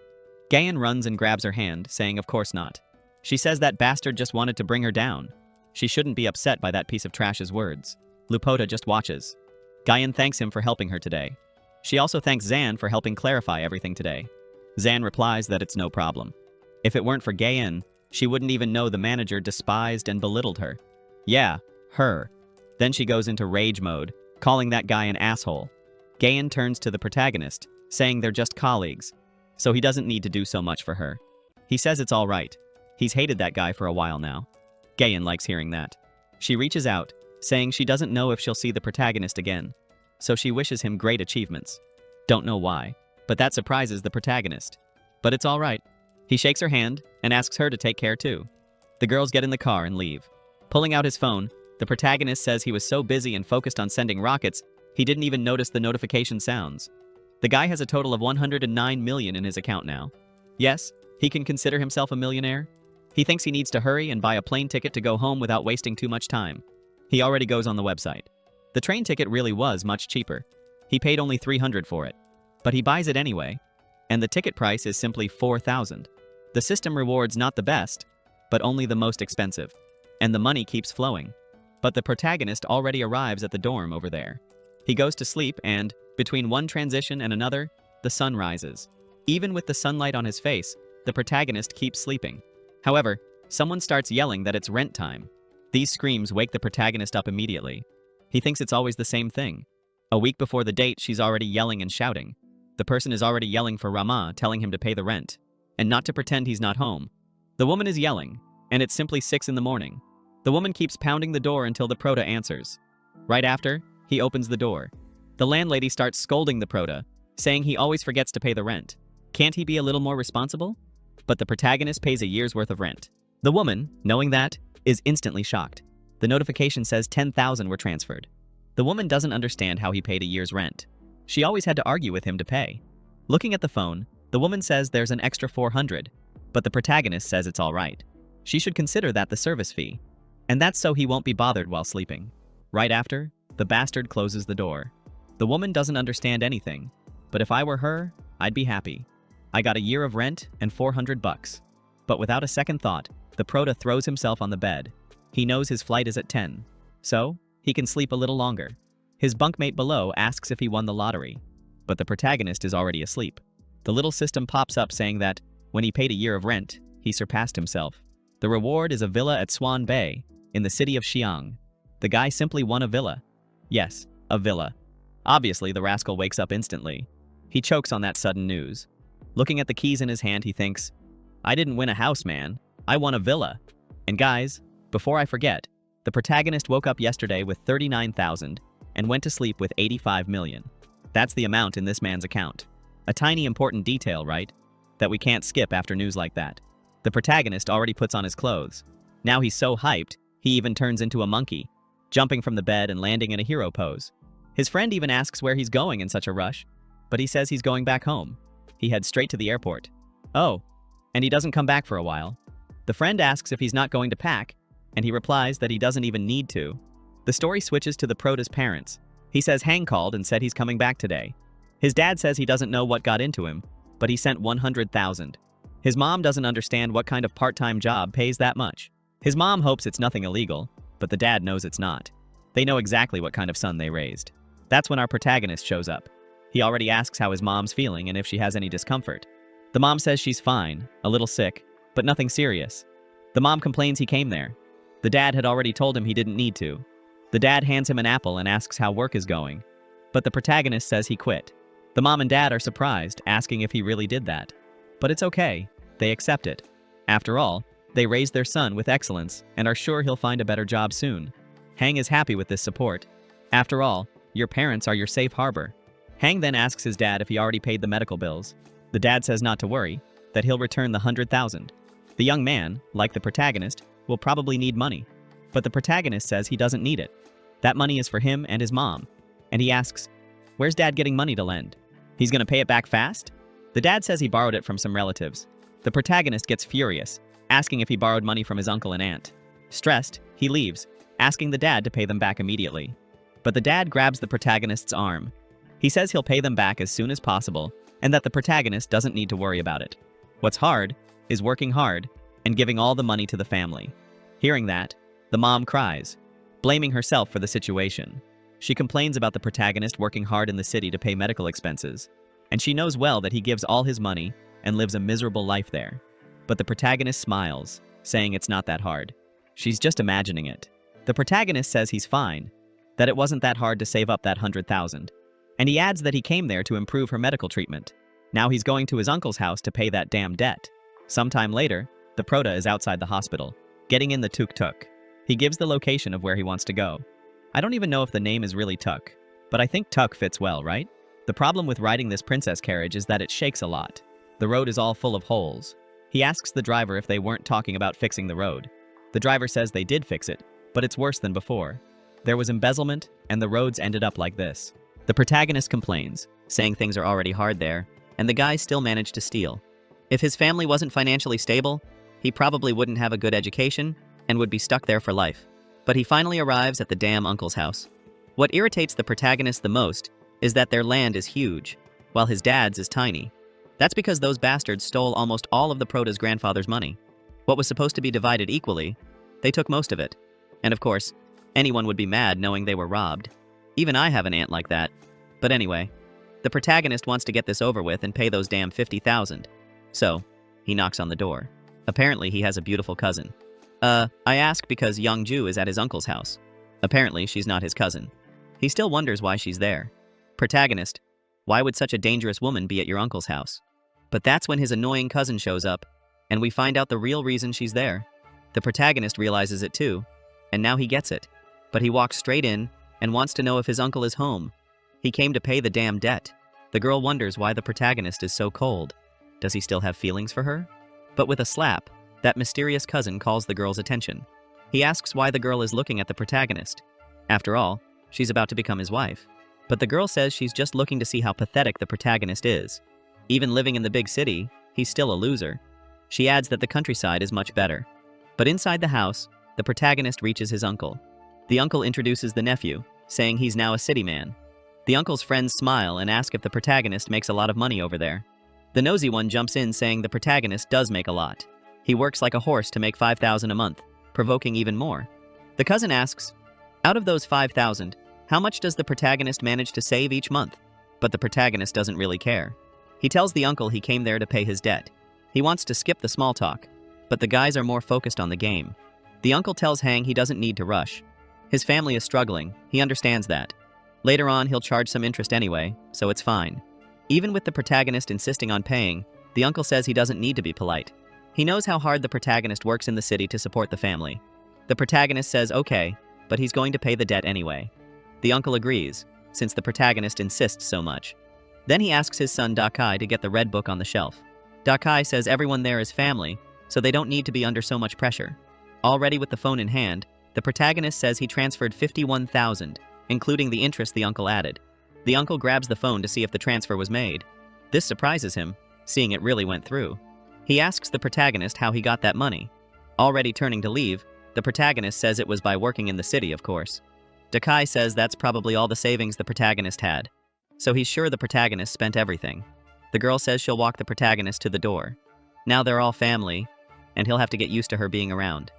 Gayen runs and grabs her hand, saying of course not. She says that bastard just wanted to bring her down. She shouldn't be upset by that piece of trash's words. Lupota just watches. Gayen thanks him for helping her today. She also thanks Zan for helping clarify everything today. Zan replies that it's no problem. If it weren't for Gayen, she wouldn't even know the manager despised and belittled her. Yeah, her. Then she goes into rage mode, calling that guy an asshole. Gayen turns to the protagonist, saying they're just colleagues, so he doesn't need to do so much for her. He says it's all right. He's hated that guy for a while now. Gayen likes hearing that. She reaches out, saying she doesn't know if she'll see the protagonist again, so she wishes him great achievements. Don't know why, but that surprises the protagonist. But it's all right. He shakes her hand and asks her to take care too. The girls get in the car and leave. Pulling out his phone, the protagonist says he was so busy and focused on sending rockets, he didn't even notice the notification sounds. The guy has a total of 109 million in his account now. Yes, he can consider himself a millionaire. He thinks he needs to hurry and buy a plane ticket to go home without wasting too much time. He already goes on the website. The train ticket really was much cheaper. He paid only 300 for it. But he buys it anyway, and the ticket price is simply 4,000. The system rewards not the best, but only the most expensive. And the money keeps flowing. But the protagonist already arrives at the dorm over there. He goes to sleep and, between one transition and another, the sun rises. Even with the sunlight on his face, the protagonist keeps sleeping. However, someone starts yelling that it's rent time. These screams wake the protagonist up immediately. He thinks it's always the same thing. A week before the date, she's already yelling and shouting. The person is already yelling for Rama, telling him to pay the rent, and not to pretend he's not home. The woman is yelling, and it's simply 6 in the morning. The woman keeps pounding the door until the prota answers. Right after, he opens the door. The landlady starts scolding the prota, saying he always forgets to pay the rent. Can't he be a little more responsible? But the protagonist pays a year's worth of rent. The woman, knowing that, is instantly shocked. The notification says 10,000 were transferred. The woman doesn't understand how he paid a year's rent. She always had to argue with him to pay. Looking at the phone, the woman says there's an extra 400, but the protagonist says it's all right. She should consider that the service fee. And that's so he won't be bothered while sleeping. Right after, the bastard closes the door. The woman doesn't understand anything, but if I were her, I'd be happy. I got a year of rent and 400 bucks. But without a second thought, the prota throws himself on the bed. He knows his flight is at 10, so he can sleep a little longer. His bunkmate below asks if he won the lottery, but the protagonist is already asleep. The little system pops up saying that when he paid a year of rent, he surpassed himself. The reward is a villa at Swan Bay, in the city of Xi'an. The guy simply won a villa. Yes, a villa. Obviously, the rascal wakes up instantly. He chokes on that sudden news. Looking at the keys in his hand, he thinks, I didn't win a house, man. I won a villa. And guys, before I forget, the protagonist woke up yesterday with 39,000 and went to sleep with 85 million. That's the amount in this man's account. A tiny important detail, right? That we can't skip after news like that. The protagonist already puts on his clothes. Now he's so hyped, he even turns into a monkey, jumping from the bed and landing in a hero pose. His friend even asks where he's going in such a rush, but he says he's going back home. He heads straight to the airport. Oh, and he doesn't come back for a while. The friend asks if he's not going to pack, and he replies that he doesn't even need to. The story switches to the prota's parents. He says Hang called and said he's coming back today. His dad says he doesn't know what got into him, but he sent 100,000. His mom doesn't understand what kind of part-time job pays that much. His mom hopes it's nothing illegal, but the dad knows it's not. They know exactly what kind of son they raised. That's when our protagonist shows up. He already asks how his mom's feeling and if she has any discomfort. The mom says she's fine, a little sick, but nothing serious. The mom complains he came there. The dad had already told him he didn't need to. The dad hands him an apple and asks how work is going, but the protagonist says he quit. The mom and dad are surprised, asking if he really did that. But it's okay, they accept it. After all, they raised their son with excellence and are sure he'll find a better job soon. Hang is happy with this support. After all, your parents are your safe harbor. Hang then asks his dad if he already paid the medical bills. The dad says not to worry, that he'll return the 100,000. The young man, like the protagonist, will probably need money. But the protagonist says he doesn't need it. That money is for him and his mom. And he asks, where's dad getting money to lend? He's gonna pay it back fast? The dad says he borrowed it from some relatives. The protagonist gets furious, asking if he borrowed money from his uncle and aunt. Stressed, he leaves, asking the dad to pay them back immediately. But the dad grabs the protagonist's arm. He says he'll pay them back as soon as possible, and that the protagonist doesn't need to worry about it. What's hard is working hard and giving all the money to the family. Hearing that, the mom cries, blaming herself for the situation. She complains about the protagonist working hard in the city to pay medical expenses, and she knows well that he gives all his money and lives a miserable life there. But the protagonist smiles, saying it's not that hard. She's just imagining it. The protagonist says he's fine, that it wasn't that hard to save up that 100,000. And he adds that he came there to improve her medical treatment. Now he's going to his uncle's house to pay that damn debt. Sometime later, the prota is outside the hospital, getting in the tuk-tuk. He gives the location of where he wants to go. I don't even know if the name is really tuk, but I think tuk fits well, right? The problem with riding this princess carriage is that it shakes a lot. The road is all full of holes. He asks the driver if they weren't talking about fixing the road. The driver says they did fix it, but it's worse than before. There was embezzlement, and the roads ended up like this. The protagonist complains, saying things are already hard there, and the guy still managed to steal. If his family wasn't financially stable, he probably wouldn't have a good education and would be stuck there for life. But he finally arrives at the damn uncle's house. What irritates the protagonist the most is that their land is huge, while his dad's is tiny. That's because those bastards stole almost all of the prota's grandfather's money. What was supposed to be divided equally, they took most of it. And of course, anyone would be mad knowing they were robbed. Even I have an aunt like that. But anyway, the protagonist wants to get this over with and pay those damn 50,000. So, he knocks on the door. Apparently, he has a beautiful cousin. I ask because Young Ju is at his uncle's house. Apparently, she's not his cousin. He still wonders why she's there. Protagonist, why would such a dangerous woman be at your uncle's house? But that's when his annoying cousin shows up, and we find out the real reason she's there. The protagonist realizes it too, and now he gets it. But he walks straight in and wants to know if his uncle is home. He came to pay the damn debt. The girl wonders why the protagonist is so cold. Does he still have feelings for her? But with a slap, that mysterious cousin calls the girl's attention. He asks why the girl is looking at the protagonist. After all, she's about to become his wife. But the girl says she's just looking to see how pathetic the protagonist is. Even living in the big city, he's still a loser. She adds that the countryside is much better. But inside the house, the protagonist reaches his uncle. The uncle introduces the nephew, saying he's now a city man. The uncle's friends smile and ask if the protagonist makes a lot of money over there. The nosy one jumps in saying the protagonist does make a lot. He works like a horse to make $5,000 a month, provoking even more. The cousin asks, out of those $5,000, how much does the protagonist manage to save each month? But the protagonist doesn't really care. He tells the uncle he came there to pay his debt. He wants to skip the small talk, but the guys are more focused on the game. The uncle tells Hang he doesn't need to rush. His family is struggling, he understands that. Later on, he'll charge some interest anyway, so it's fine. Even with the protagonist insisting on paying, the uncle says he doesn't need to be polite. He knows how hard the protagonist works in the city to support the family. The protagonist says okay, but he's going to pay the debt anyway. The uncle agrees, since the protagonist insists so much. Then he asks his son Dakai to get the red book on the shelf. Dakai says everyone there is family, so they don't need to be under so much pressure. Already with the phone in hand, the protagonist says he transferred $51,000, including the interest the uncle added. The uncle grabs the phone to see if the transfer was made. This surprises him, seeing it really went through. He asks the protagonist how he got that money. Already turning to leave, the protagonist says it was by working in the city, of course. Dakai says that's probably all the savings the protagonist had, so he's sure the protagonist spent everything. The girl says she'll walk the protagonist to the door. Now they're all family, and he'll have to get used to her being around.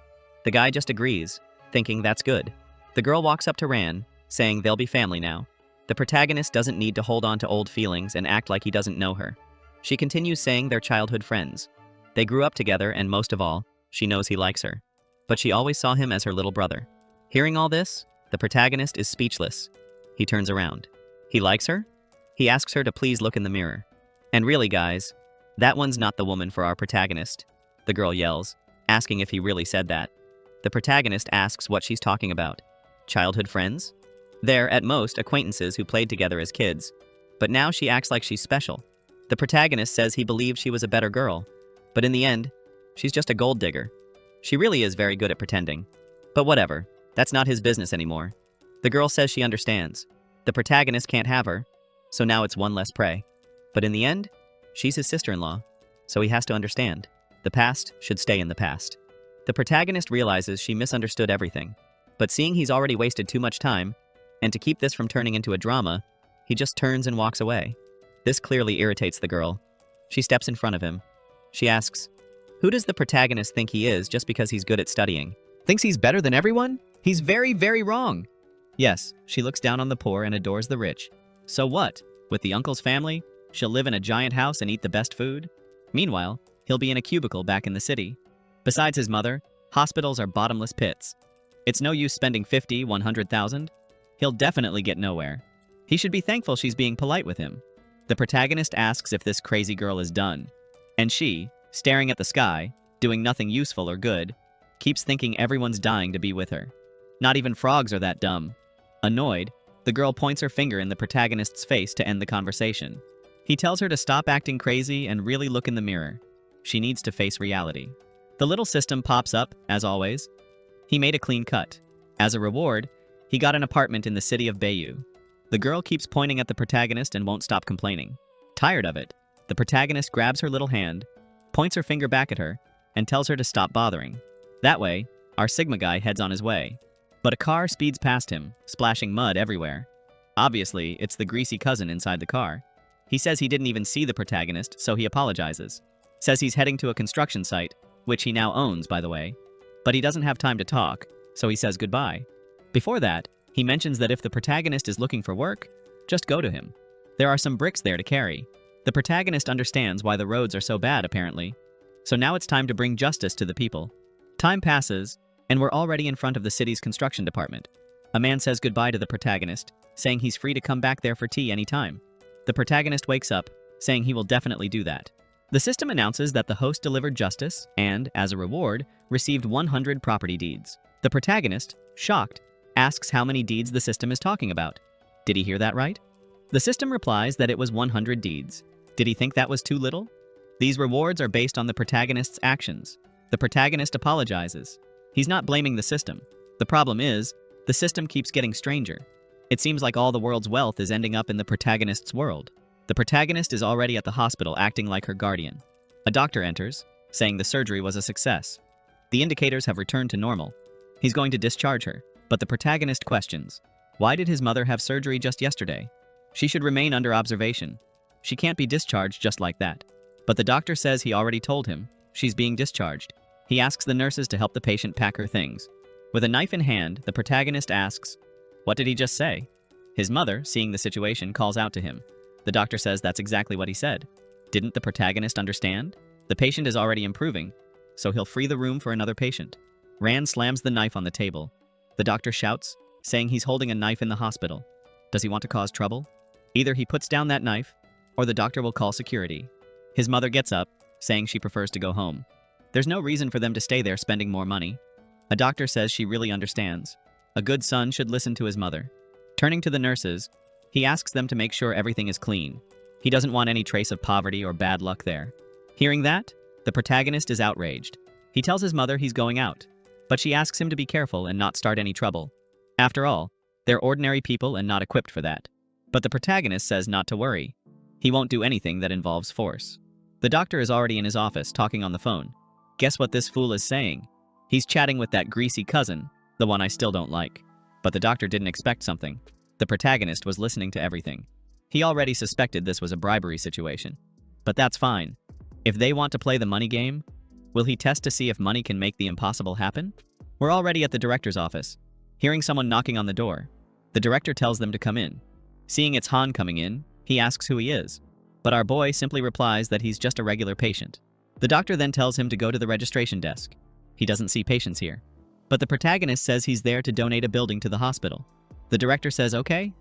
The guy just agrees, thinking that's good. The girl walks up to Ran, saying they'll be family now. The protagonist doesn't need to hold on to old feelings and act like he doesn't know her. She continues saying they're childhood friends. They grew up together, and most of all, she knows he likes her. But she always saw him as her little brother. Hearing all this, the protagonist is speechless. He turns around. He likes her? He asks her to please look in the mirror. And really, guys, that one's not the woman for our protagonist, the girl yells, asking if he really said that. The protagonist asks what she's talking about. Childhood friends? They're, at most, acquaintances who played together as kids. But now she acts like she's special. The protagonist says he believed she was a better girl. But in the end, she's just a gold digger. She really is very good at pretending. But whatever, that's not his business anymore. The girl says she understands. The protagonist can't have her, so now it's one less prey. But in the end, she's his sister-in-law, so he has to understand. The past should stay in the past. The protagonist realizes she misunderstood everything. But seeing he's already wasted too much time, and to keep this from turning into a drama, he just turns and walks away. This clearly irritates the girl. She steps in front of him. She asks, who does the protagonist think he is just because he's good at studying? Thinks he's better than everyone? He's very, very wrong. Yes, she looks down on the poor and adores the rich. So what? With the uncle's family, she'll live in a giant house and eat the best food? Meanwhile, he'll be in a cubicle back in the city. Besides his mother, hospitals are bottomless pits. It's no use spending 50, 100,000. He'll definitely get nowhere. He should be thankful she's being polite with him. The protagonist asks if this crazy girl is done. And she, staring at the sky, doing nothing useful or good, keeps thinking everyone's dying to be with her. Not even frogs are that dumb. Annoyed, the girl points her finger in the protagonist's face to end the conversation. He tells her to stop acting crazy and really look in the mirror. She needs to face reality. The little system pops up, as always. He made a clean cut. As a reward, he got an apartment in the city of Bayou. The girl keeps pointing at the protagonist and won't stop complaining. Tired of it, the protagonist grabs her little hand, points her finger back at her, and tells her to stop bothering. That way, our Sigma guy heads on his way. But a car speeds past him, splashing mud everywhere. Obviously, it's the greasy cousin inside the car. He says he didn't even see the protagonist, so he apologizes. Says he's heading to a construction site, which he now owns, by the way. But he doesn't have time to talk, so he says goodbye. Before that, he mentions that if the protagonist is looking for work, just go to him. There are some bricks there to carry. The protagonist understands why the roads are so bad, apparently. So now it's time to bring justice to the people. Time passes, and we're already in front of the city's construction department. A man says goodbye to the protagonist, saying he's free to come back there for tea anytime. The protagonist wakes up, saying he will definitely do that. The system announces that the host delivered justice and, as a reward, received 100 property deeds. The protagonist, shocked, asks how many deeds the system is talking about. Did he hear that right? The system replies that it was 100 deeds. Did he think that was too little? These rewards are based on the protagonist's actions. The protagonist apologizes. He's not blaming the system. The problem is, the system keeps getting stranger. It seems like all the world's wealth is ending up in the protagonist's world. The protagonist is already at the hospital acting like her guardian. A doctor enters, saying the surgery was a success. The indicators have returned to normal. He's going to discharge her, but the protagonist questions. Why did his mother have surgery just yesterday? She should remain under observation. She can't be discharged just like that. But the doctor says he already told him. She's being discharged. He asks the nurses to help the patient pack her things. With a knife in hand, the protagonist asks, "What did he just say?" His mother, seeing the situation, calls out to him. The doctor says that's exactly what he said. Didn't the protagonist understand? The patient is already improving, so he'll free the room for another patient. Rand slams the knife on the table. The doctor shouts, saying he's holding a knife in the hospital. Does he want to cause trouble? Either he puts down that knife, or the doctor will call security. His mother gets up, saying she prefers to go home. There's no reason for them to stay there spending more money. A doctor says she really understands. A good son should listen to his mother. Turning to the nurses, he asks them to make sure everything is clean. He doesn't want any trace of poverty or bad luck there. Hearing that, the protagonist is outraged. He tells his mother he's going out, but she asks him to be careful and not start any trouble. After all, they're ordinary people and not equipped for that. But the protagonist says not to worry. He won't do anything that involves force. The doctor is already in his office talking on the phone. Guess what this fool is saying? He's chatting with that greasy cousin, the one I still don't like. But the doctor didn't expect something. The protagonist was listening to everything. He already suspected this was a bribery situation. But that's fine. If they want to play the money game, will he test to see if money can make the impossible happen? We're already at the director's office. Hearing someone knocking on the door, the director tells them to come in. Seeing it's Han coming in, he asks who he is. But our boy simply replies that he's just a regular patient. The doctor then tells him to go to the registration desk. He doesn't see patients here. But the protagonist says he's there to donate a building to the hospital. The director says, okay.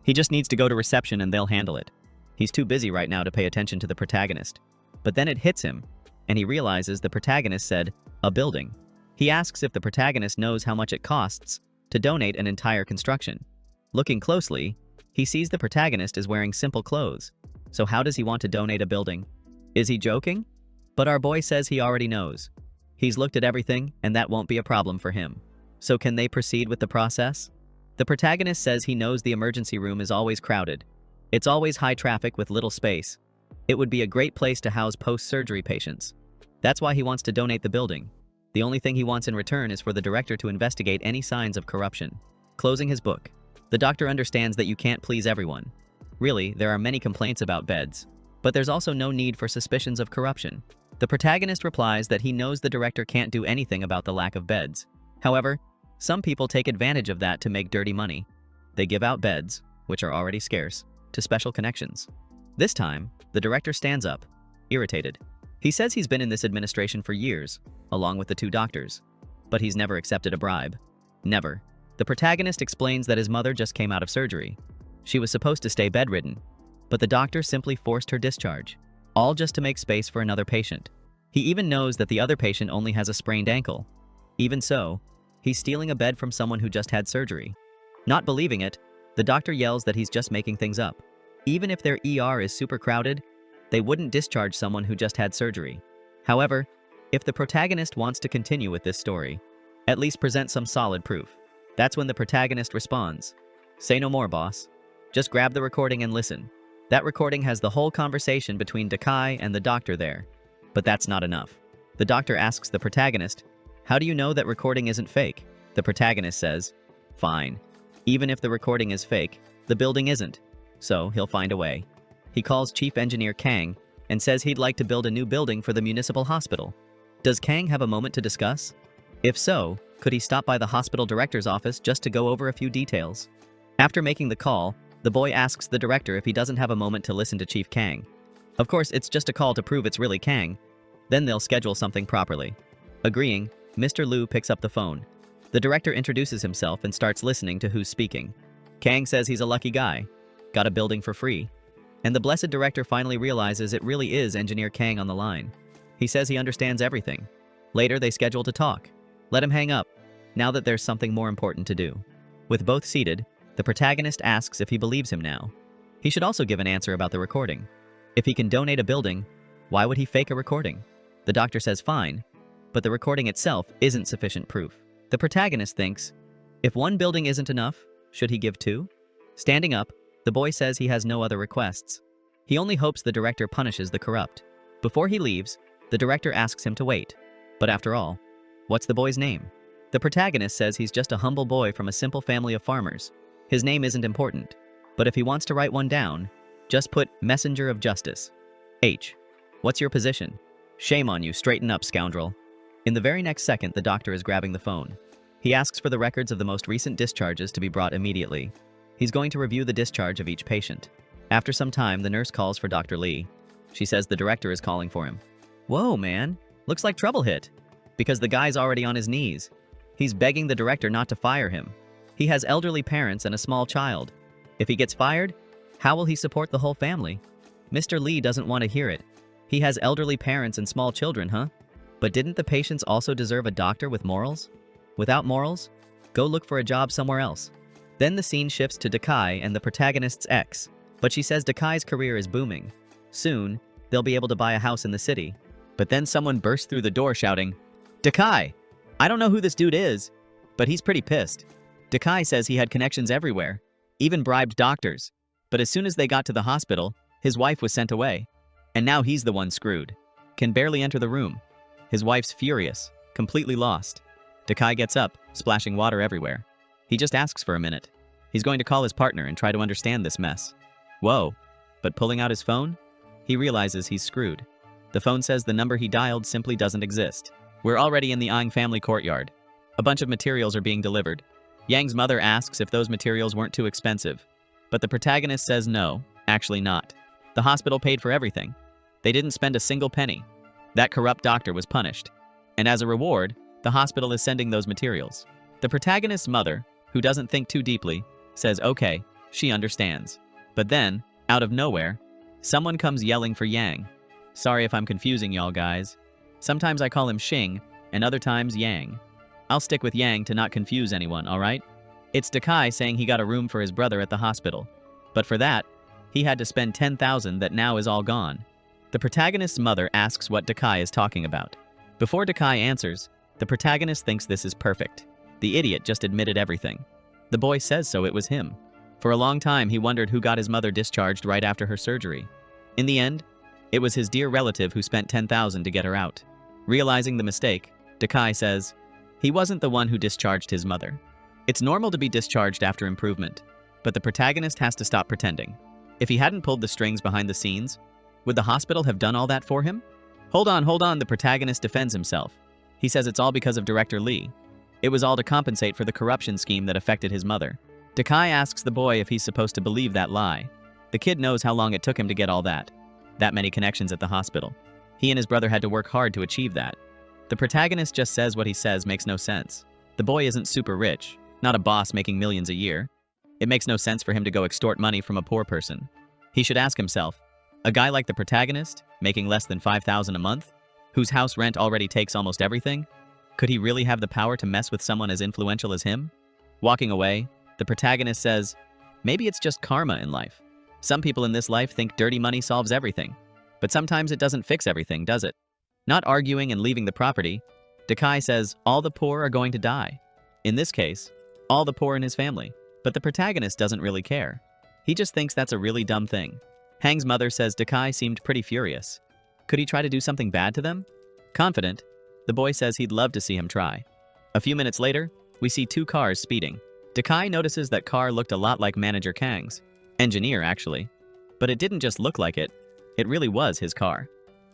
He just needs to go to reception and they'll handle it. He's too busy right now to pay attention to the protagonist. But then it hits him, and he realizes the protagonist said, a building. He asks if the protagonist knows how much it costs to donate an entire construction. Looking closely, he sees the protagonist is wearing simple clothes. So how does he want to donate a building? Is he joking? But our boy says he already knows. He's looked at everything, and that won't be a problem for him. So can they proceed with the process? The protagonist says he knows the emergency room is always crowded. It's always high traffic with little space. It would be a great place to house post-surgery patients. That's why he wants to donate the building. The only thing he wants in return is for the director to investigate any signs of corruption. Closing his book, the doctor understands that you can't please everyone. Really, there are many complaints about beds, but there's also no need for suspicions of corruption. The protagonist replies that he knows the director can't do anything about the lack of beds. However, some people take advantage of that to make dirty money. They give out beds, which are already scarce, to special connections. This time, the director stands up, irritated. He says he's been in this administration for years, along with the two doctors, but he's never accepted a bribe. Never. The protagonist explains that his mother just came out of surgery. She was supposed to stay bedridden, but the doctor simply forced her discharge, all just to make space for another patient. He even knows that the other patient only has a sprained ankle. Even so, he's stealing a bed from someone who just had surgery. Not believing it, the doctor yells that he's just making things up. Even if their ER is super crowded, they wouldn't discharge someone who just had surgery. However, if the protagonist wants to continue with this story, at least present some solid proof. That's when the protagonist responds, "Say no more, boss. Just grab the recording and listen." That recording has the whole conversation between Dakai and the doctor there. But that's not enough. The doctor asks the protagonist, "How do you know that recording isn't fake?" The protagonist says, "Fine. Even if the recording is fake, the building isn't. So he'll find a way." He calls Chief Engineer Kang and says he'd like to build a new building for the municipal hospital. Does Kang have a moment to discuss? If so, could he stop by the hospital director's office just to go over a few details? After making the call, the boy asks the director if he doesn't have a moment to listen to Chief Kang. Of course, it's just a call to prove it's really Kang. Then they'll schedule something properly. Agreeing, Mr. Liu picks up the phone. The director introduces himself and starts listening to who's speaking. Kang says he's a lucky guy. Got a building for free. And the blessed director finally realizes it really is Engineer Kang on the line. He says he understands everything. Later, they schedule to talk. Let him hang up, now that there's something more important to do. With both seated, the protagonist asks if he believes him now. He should also give an answer about the recording. If he can donate a building, Why would he fake a recording? The doctor says fine, but the recording itself isn't sufficient proof. The protagonist thinks, if one building isn't enough, should he give two? Standing up, the boy says he has no other requests. He only hopes the director punishes the corrupt. Before he leaves, the director asks him to wait. But after all, what's the boy's name? The protagonist says he's just a humble boy from a simple family of farmers. His name isn't important, but if he wants to write one down, just put Messenger of Justice. H. What's your position? Shame on you, straighten up, scoundrel. In the very next second, the doctor is grabbing the phone. He asks for the records of the most recent discharges to be brought immediately. He's going to review the discharge of each patient. After some time, the nurse calls for Dr. Lee. She says the director is calling for him. Whoa, man, looks like trouble hit. Because the guy's already on his knees. He's begging the director not to fire him. He has elderly parents and a small child. If he gets fired, how will he support the whole family? Mr. Lee doesn't want to hear it. He has elderly parents and small children, huh? But didn't the patients also deserve a doctor with morals? Without morals, go look for a job somewhere else. Then the scene shifts to Dakai and the protagonist's ex, but she says Dakai's career is booming. Soon, they'll be able to buy a house in the city. But then someone bursts through the door shouting, Dakai! I don't know who this dude is, but he's pretty pissed. Dakai says he had connections everywhere, even bribed doctors. But as soon as they got to the hospital, his wife was sent away. And now he's the one screwed. Can barely enter the room. His wife's furious, completely lost. Dakai gets up, splashing water everywhere. He just asks for a minute. He's going to call his partner and try to understand this mess. Whoa, but pulling out his phone, he realizes he's screwed. The phone says the number he dialed simply doesn't exist. We're already in the Ang family courtyard. A bunch of materials are being delivered. Yang's mother asks if those materials weren't too expensive. But the protagonist says no, actually not. The hospital paid for everything. They didn't spend a single penny. That corrupt doctor was punished. And as a reward, the hospital is sending those materials. The protagonist's mother, who doesn't think too deeply, says okay, she understands. But then, out of nowhere, someone comes yelling for Yang. Sorry if I'm confusing y'all guys. Sometimes I call him Xing, and other times Yang. I'll stick with Yang to not confuse anyone, alright? It's Dakai saying he got a room for his brother at the hospital. But for that, he had to spend 10,000 that now is all gone. The protagonist's mother asks what Dakai is talking about. Before Dakai answers, the protagonist thinks this is perfect. The idiot just admitted everything. The boy says so it was him. For a long time, he wondered who got his mother discharged right after her surgery. In the end, it was his dear relative who spent 10,000 to get her out. Realizing the mistake, Dakai says, he wasn't the one who discharged his mother. It's normal to be discharged after improvement, but the protagonist has to stop pretending. If he hadn't pulled the strings behind the scenes, would the hospital have done all that for him? Hold on, the protagonist defends himself. He says it's all because of Director Lee. It was all to compensate for the corruption scheme that affected his mother. Dakai asks the boy if he's supposed to believe that lie. The kid knows how long it took him to get all that many connections at the hospital. He and his brother had to work hard to achieve that. The protagonist just says what he says makes no sense. The boy isn't super rich, not a boss making millions a year. It makes no sense for him to go extort money from a poor person. He should ask himself, a guy like the protagonist, making less than 5,000 a month, whose house rent already takes almost everything, could he really have the power to mess with someone as influential as him? Walking away, the protagonist says, maybe it's just karma in life. Some people in this life think dirty money solves everything, but sometimes it doesn't fix everything, does it? Not arguing and leaving the property, Dakai says all the poor are going to die. In this case, all the poor in his family. But the protagonist doesn't really care. He just thinks that's a really dumb thing. Hang's mother says Dakai seemed pretty furious. Could he try to do something bad to them? Confident, the boy says he'd love to see him try. A few minutes later, we see two cars speeding. Dakai notices that car looked a lot like Manager Kang's. Engineer, actually. But it didn't just look like it. It really was his car.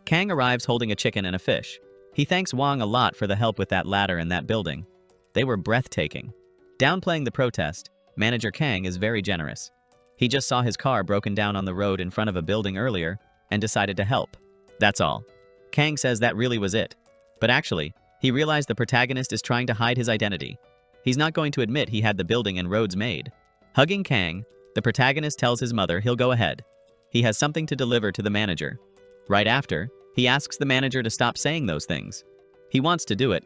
Kang arrives holding a chicken and a fish. He thanks Wang a lot for the help with that ladder and that building. They were breathtaking. Downplaying the protest, Manager Kang is very generous. He just saw his car broken down on the road in front of a building earlier and decided to help. That's all. Kang says that really was it. But actually, he realized the protagonist is trying to hide his identity. He's not going to admit he had the building and roads made. Hugging Kang, the protagonist tells his mother he'll go ahead. He has something to deliver to the manager. Right after, he asks the manager to stop saying those things. He wants to do it,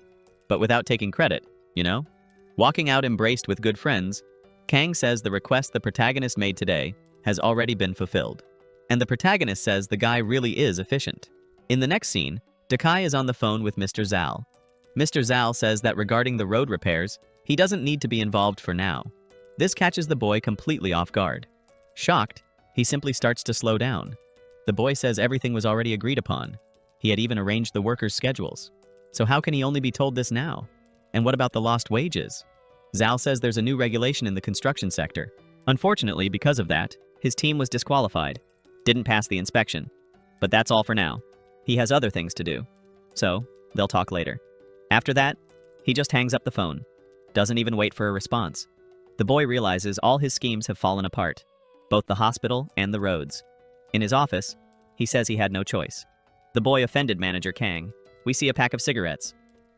but without taking credit, you know? Walking out embraced with good friends, Kang says the request the protagonist made today has already been fulfilled. And the protagonist says the guy really is efficient. In the next scene, Dakai is on the phone with Mr. Zal. Mr. Zal says that regarding the road repairs, he doesn't need to be involved for now. This catches the boy completely off guard. Shocked, he simply starts to slow down. The boy says everything was already agreed upon. He had even arranged the workers' schedules. So how can he only be told this now? And what about the lost wages? Zal says there's a new regulation in the construction sector. Unfortunately, because of that, his team was disqualified. Didn't pass the inspection. But that's all for now. He has other things to do. So, they'll talk later. After that, he just hangs up the phone. Doesn't even wait for a response. The boy realizes all his schemes have fallen apart. Both the hospital and the roads. In his office, he says he had no choice. The boy offended Manager Kang. We see a pack of cigarettes.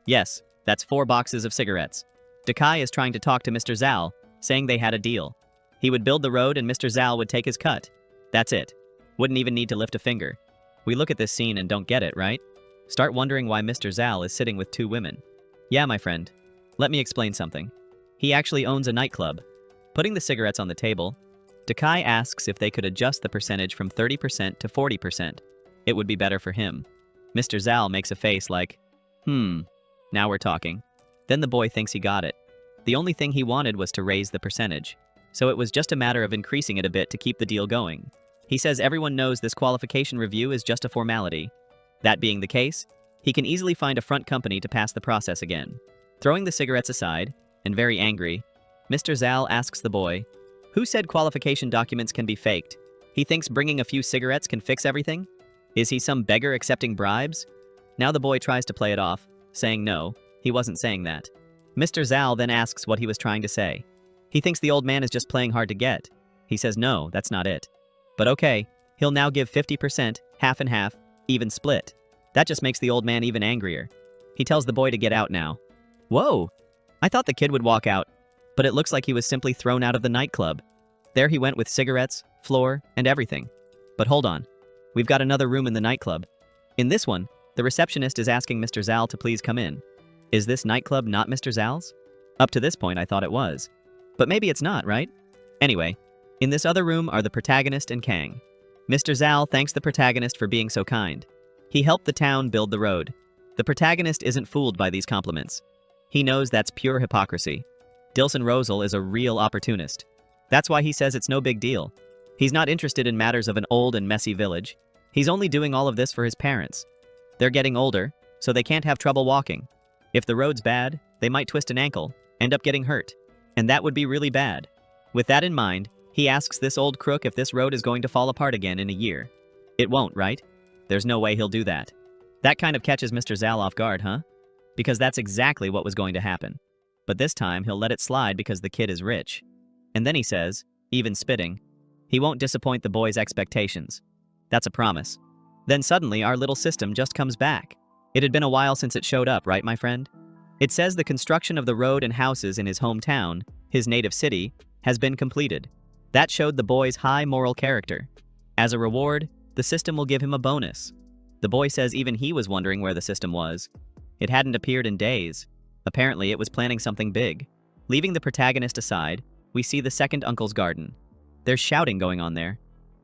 Yes, that's 4 boxes of cigarettes. Dakai is trying to talk to Mr. Zal, saying they had a deal. He would build the road and Mr. Zal would take his cut. That's it. Wouldn't even need to lift a finger. We look at this scene and don't get it, right? Start wondering why Mr. Zal is sitting with 2 women. Yeah, my friend. Let me explain something. He actually owns a nightclub. Putting the cigarettes on the table, Dakai asks if they could adjust the percentage from 30% to 40%. It would be better for him. Mr. Zal makes a face like, now we're talking. Then the boy thinks he got it. The only thing he wanted was to raise the percentage. So it was just a matter of increasing it a bit to keep the deal going. He says everyone knows this qualification review is just a formality. That being the case, he can easily find a front company to pass the process again. Throwing the cigarettes aside, and very angry, Mr. Zal asks the boy, who said qualification documents can be faked? He thinks bringing a few cigarettes can fix everything? Is he some beggar accepting bribes? Now the boy tries to play it off, saying no, he wasn't saying that. Mr. Zal then asks what he was trying to say. He thinks the old man is just playing hard to get. He says no, that's not it. But okay, he'll now give 50%, half and half, even split. That just makes the old man even angrier. He tells the boy to get out now. Whoa! I thought the kid would walk out, but it looks like he was simply thrown out of the nightclub. There he went with cigarettes, floor, and everything. But hold on. We've got another room in the nightclub. In this one, the receptionist is asking Mr. Zal to please come in. Is this nightclub not Mr. Zal's? Up to this point, I thought it was. But maybe it's not, right? Anyway, in this other room are the protagonist and Kang. Mr. Zal thanks the protagonist for being so kind. He helped the town build the road. The protagonist isn't fooled by these compliments. He knows that's pure hypocrisy. Dilson Rosal is a real opportunist. That's why he says it's no big deal. He's not interested in matters of an old and messy village. He's only doing all of this for his parents. They're getting older, so they can't have trouble walking. If the road's bad, they might twist an ankle, end up getting hurt. And that would be really bad. With that in mind, he asks this old crook if this road is going to fall apart again in a year. It won't, right? There's no way he'll do that. That kind of catches Mr. Zal off guard, huh? Because that's exactly what was going to happen. But this time, he'll let it slide because the kid is rich. And then he says, even spitting, he won't disappoint the boy's expectations. That's a promise. Then suddenly, our little system just comes back. It had been a while since it showed up, right, my friend? It says the construction of the road and houses in his hometown, his native city, has been completed. That showed the boy's high moral character. As a reward, the system will give him a bonus. The boy says even he was wondering where the system was. It hadn't appeared in days. Apparently, it was planning something big. Leaving the protagonist aside, we see the second uncle's garden. There's shouting going on there.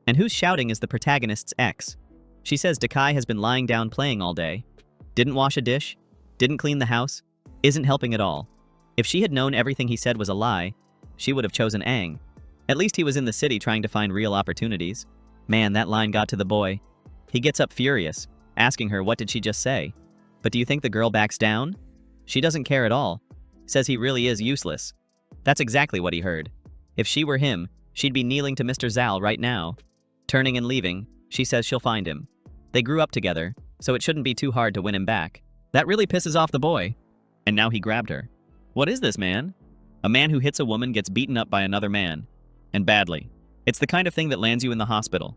And who's shouting is the protagonist's ex. She says Dakai has been lying down playing all day. Didn't wash a dish. Didn't clean the house. Isn't helping at all. If she had known everything he said was a lie, she would have chosen Aang. At least he was in the city trying to find real opportunities. Man, that line got to the boy. He gets up furious, asking her what did she just say. But do you think the girl backs down? She doesn't care at all. Says he really is useless. That's exactly what he heard. If she were him, she'd be kneeling to Mr. Zal right now. Turning and leaving, she says she'll find him. They grew up together, so it shouldn't be too hard to win him back. That really pisses off the boy. And now he grabbed her. What is this, man? A man who hits a woman gets beaten up by another man. And badly. It's the kind of thing that lands you in the hospital.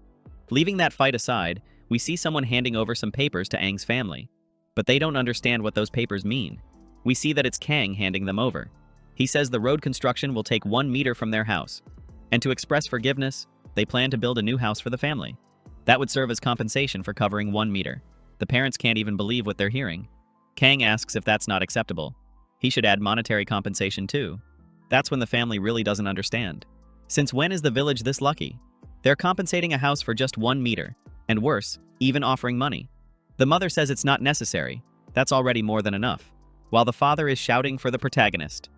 Leaving that fight aside, we see someone handing over some papers to Aang's family. But they don't understand what those papers mean. We see that it's Kang handing them over. He says the road construction will take 1 meter from their house. And to express forgiveness, they plan to build a new house for the family. That would serve as compensation for covering 1 meter. The parents can't even believe what they're hearing. Kang asks if that's not acceptable. He should add monetary compensation too. That's when the family really doesn't understand. Since when is the village this lucky? They're compensating a house for just 1 meter. And worse, even offering money. The mother says it's not necessary. That's already more than enough. While the father is shouting for the protagonist.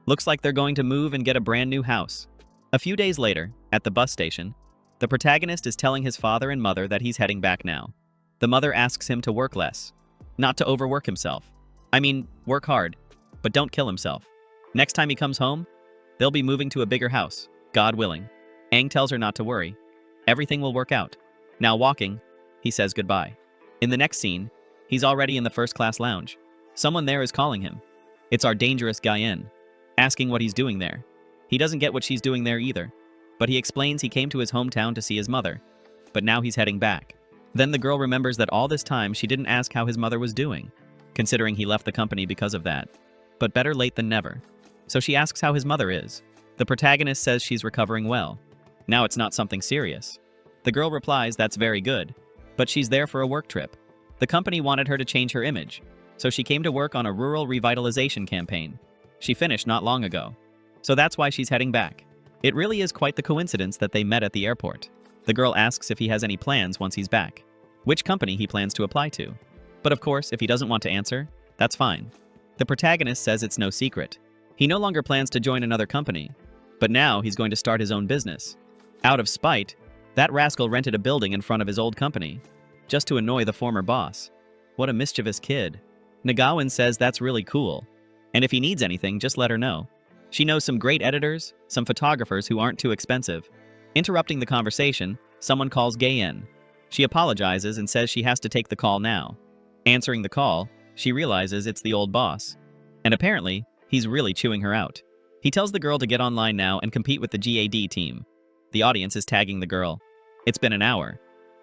Looks like they're going to move and get a brand new house. A few days later, at the bus station, the protagonist is telling his father and mother that he's heading back now. The mother asks him to work less, not to overwork himself. I mean, work hard, but don't kill himself. Next time he comes home, they'll be moving to a bigger house, God willing. Aang tells her not to worry. Everything will work out. Now walking, he says goodbye. In the next scene, he's already in the first-class lounge. Someone there is calling him. It's our dangerous Guyen, asking what he's doing there. He doesn't get what she's doing there either, but he explains he came to his hometown to see his mother, but now he's heading back. Then the girl remembers that all this time she didn't ask how his mother was doing, considering he left the company because of that. But better late than never. So she asks how his mother is. The protagonist says she's recovering well. Now it's not something serious. The girl replies that's very good, but she's there for a work trip. The company wanted her to change her image, so she came to work on a rural revitalization campaign. She finished not long ago. So that's why she's heading back. It really is quite the coincidence that they met at the airport. The girl asks if he has any plans once he's back, which company he plans to apply to. But of course, if he doesn't want to answer, that's fine. The protagonist says it's no secret. He no longer plans to join another company, but now he's going to start his own business. Out of spite, that rascal rented a building in front of his old company, just to annoy the former boss. What a mischievous kid. Nagawan says that's really cool, and if he needs anything, just let her know. She knows some great editors, some photographers who aren't too expensive. Interrupting the conversation, someone calls Gayen. She apologizes and says she has to take the call now. Answering the call, she realizes it's the old boss. And apparently, he's really chewing her out. He tells the girl to get online now and compete with the GAD team. The audience is tagging the girl. It's been an hour.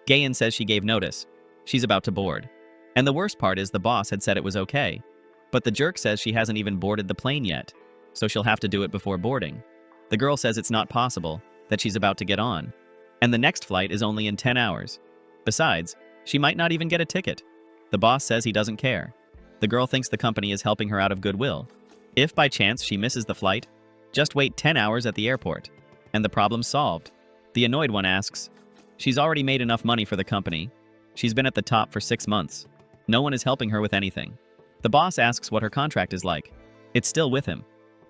Gayen says she gave notice. She's about to board. And the worst part is the boss had said it was okay. But the jerk says she hasn't even boarded the plane yet, so she'll have to do it before boarding. The girl says it's not possible, that she's about to get on. And the next flight is only in 10 hours. Besides, she might not even get a ticket. The boss says he doesn't care. The girl thinks the company is helping her out of goodwill. If by chance she misses the flight, just wait 10 hours at the airport, and the problem's solved. The annoyed one asks, she's already made enough money for the company. She's been at the top for 6 months. No one is helping her with anything. The boss asks what her contract is like. It's still with him.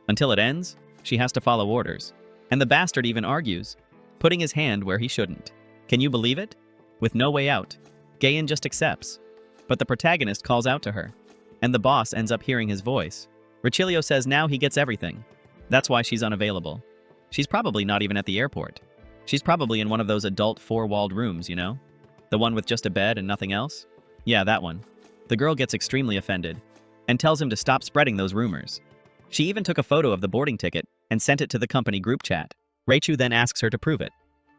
Until it ends, she has to follow orders. And the bastard even argues, putting his hand where he shouldn't. Can you believe it? With no way out, Gayen just accepts. But the protagonist calls out to her, and the boss ends up hearing his voice. Richilio says now he gets everything. That's why she's unavailable. She's probably not even at the airport. She's probably in one of those adult four-walled rooms, you know? The one with just a bed and nothing else? Yeah, that one. The girl gets extremely offended and tells him to stop spreading those rumors. She even took a photo of the boarding ticket and sent it to the company group chat. Raichu then asks her to prove it.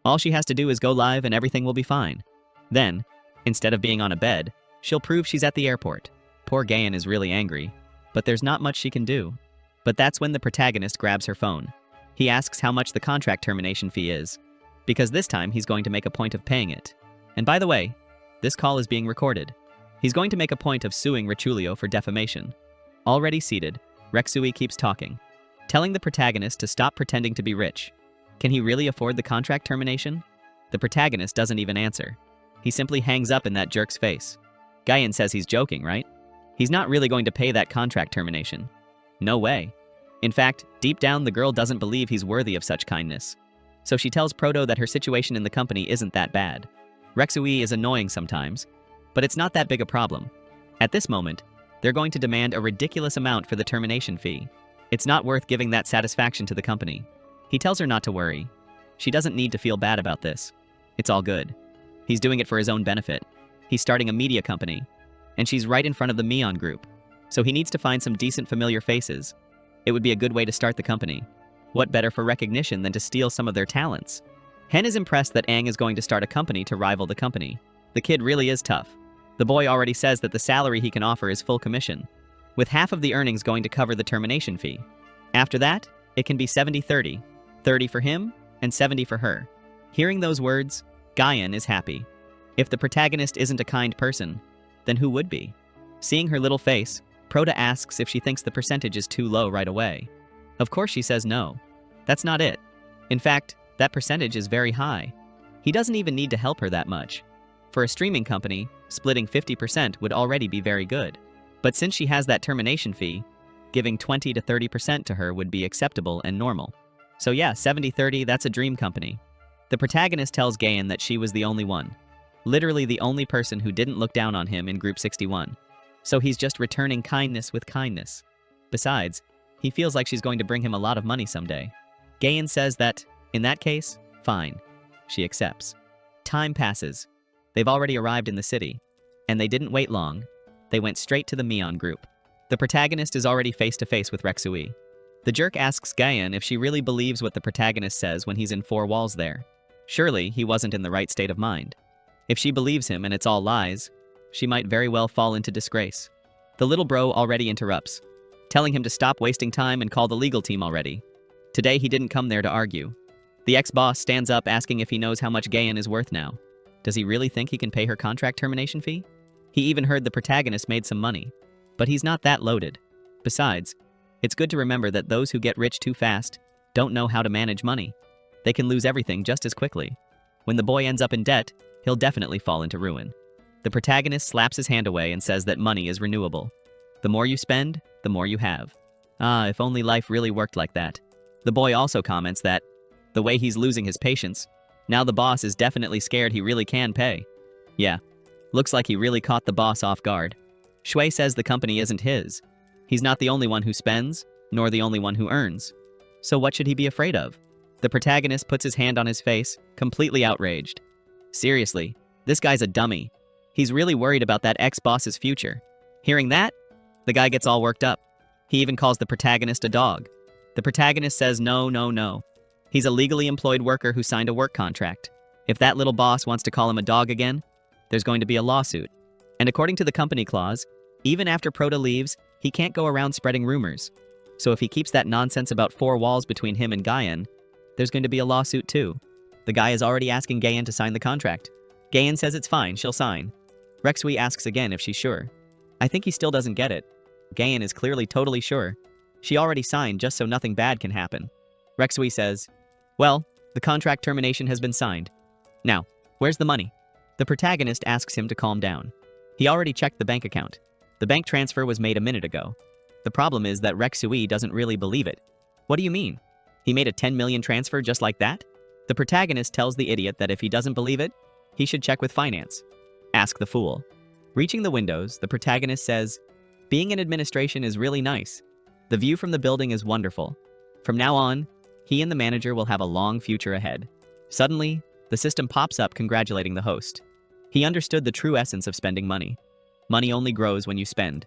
All she has to do is go live and everything will be fine. Then, instead of being on a bed, she'll prove she's at the airport. Poor Gayen is really angry, but there's not much she can do. But that's when the protagonist grabs her phone. He asks how much the contract termination fee is, because this time he's going to make a point of paying it. And by the way, this call is being recorded. He's going to make a point of suing Richulio for defamation. Already seated, Rexui keeps talking, telling the protagonist to stop pretending to be rich. Can he really afford the contract termination? The protagonist doesn't even answer. He simply hangs up in that jerk's face. Gayen says he's joking, right? He's not really going to pay that contract termination. No way. In fact, deep down the girl doesn't believe he's worthy of such kindness. So she tells Proto that her situation in the company isn't that bad. Rexui is annoying sometimes, but it's not that big a problem. At this moment, they're going to demand a ridiculous amount for the termination fee. It's not worth giving that satisfaction to the company. He tells her not to worry. She doesn't need to feel bad about this. It's all good. He's doing it for his own benefit. He's starting a media company, and she's right in front of the Mion group. So he needs to find some decent familiar faces. It would be a good way to start the company. What better for recognition than to steal some of their talents? Hen is impressed that Aang is going to start a company to rival the company. The kid really is tough. The boy already says that the salary he can offer is full commission, with half of the earnings going to cover the termination fee. After that, it can be 70-30. 30 for him and 70 for her. Hearing those words, Gayen is happy. If the protagonist isn't a kind person, then who would be? Seeing her little face, Proto asks if she thinks the percentage is too low right away. Of course she says no. That's not it. In fact, that percentage is very high. He doesn't even need to help her that much. For a streaming company, splitting 50% would already be very good. But since she has that termination fee, giving 20 to 30% to her would be acceptable and normal. So yeah, 70-30, that's a dream company. The protagonist tells Gayan that she was the only one. Literally the only person who didn't look down on him in Group 61. So he's just returning kindness with kindness. Besides, he feels like she's going to bring him a lot of money someday. Gayan says that, in that case, fine. She accepts. Time passes. They've already arrived in the city. And they didn't wait long. They went straight to the Mion group. The protagonist is already face-to-face with Rexui. The jerk asks Gayan if she really believes what the protagonist says when he's in four walls there. Surely, he wasn't in the right state of mind. If she believes him and it's all lies, she might very well fall into disgrace. The little bro already interrupts, telling him to stop wasting time and call the legal team already. Today he didn't come there to argue. The ex-boss stands up asking if he knows how much Gayan is worth now. Does he really think he can pay her contract termination fee? He even heard the protagonist made some money. But he's not that loaded. Besides, it's good to remember that those who get rich too fast don't know how to manage money. They can lose everything just as quickly. When the boy ends up in debt, he'll definitely fall into ruin. The protagonist slaps his hand away and says that money is renewable. The more you spend, the more you have. Ah, if only life really worked like that. The boy also comments that, the way he's losing his patience, now the boss is definitely scared he really can pay. Yeah, looks like he really caught the boss off guard. Shui says the company isn't his. He's not the only one who spends, nor the only one who earns. So what should he be afraid of? The protagonist puts his hand on his face, completely outraged. Seriously, this guy's a dummy. He's really worried about that ex-boss's future. Hearing that, the guy gets all worked up. He even calls the protagonist a dog. The protagonist says no, no, no. He's a legally employed worker who signed a work contract. If that little boss wants to call him a dog again, there's going to be a lawsuit. And according to the company clause, even after Prota leaves, he can't go around spreading rumors. So if he keeps that nonsense about four walls between him and Gayan, there's going to be a lawsuit too. The guy is already asking Gayan to sign the contract. Gayan says it's fine, she'll sign. Rexui asks again if she's sure. I think he still doesn't get it. Gayan is clearly totally sure. She already signed just so nothing bad can happen. Rexui says, well, the contract termination has been signed. Now, where's the money? The protagonist asks him to calm down. He already checked the bank account. The bank transfer was made a minute ago. The problem is that Rexui doesn't really believe it. What do you mean? He made a 10 million transfer just like that? The protagonist tells the idiot that if he doesn't believe it, he should check with finance. Ask the fool. Reaching the windows, the protagonist says, being in administration is really nice. The view from the building is wonderful. From now on, he and the manager will have a long future ahead. Suddenly, the system pops up congratulating the host. He understood the true essence of spending money. Money only grows when you spend.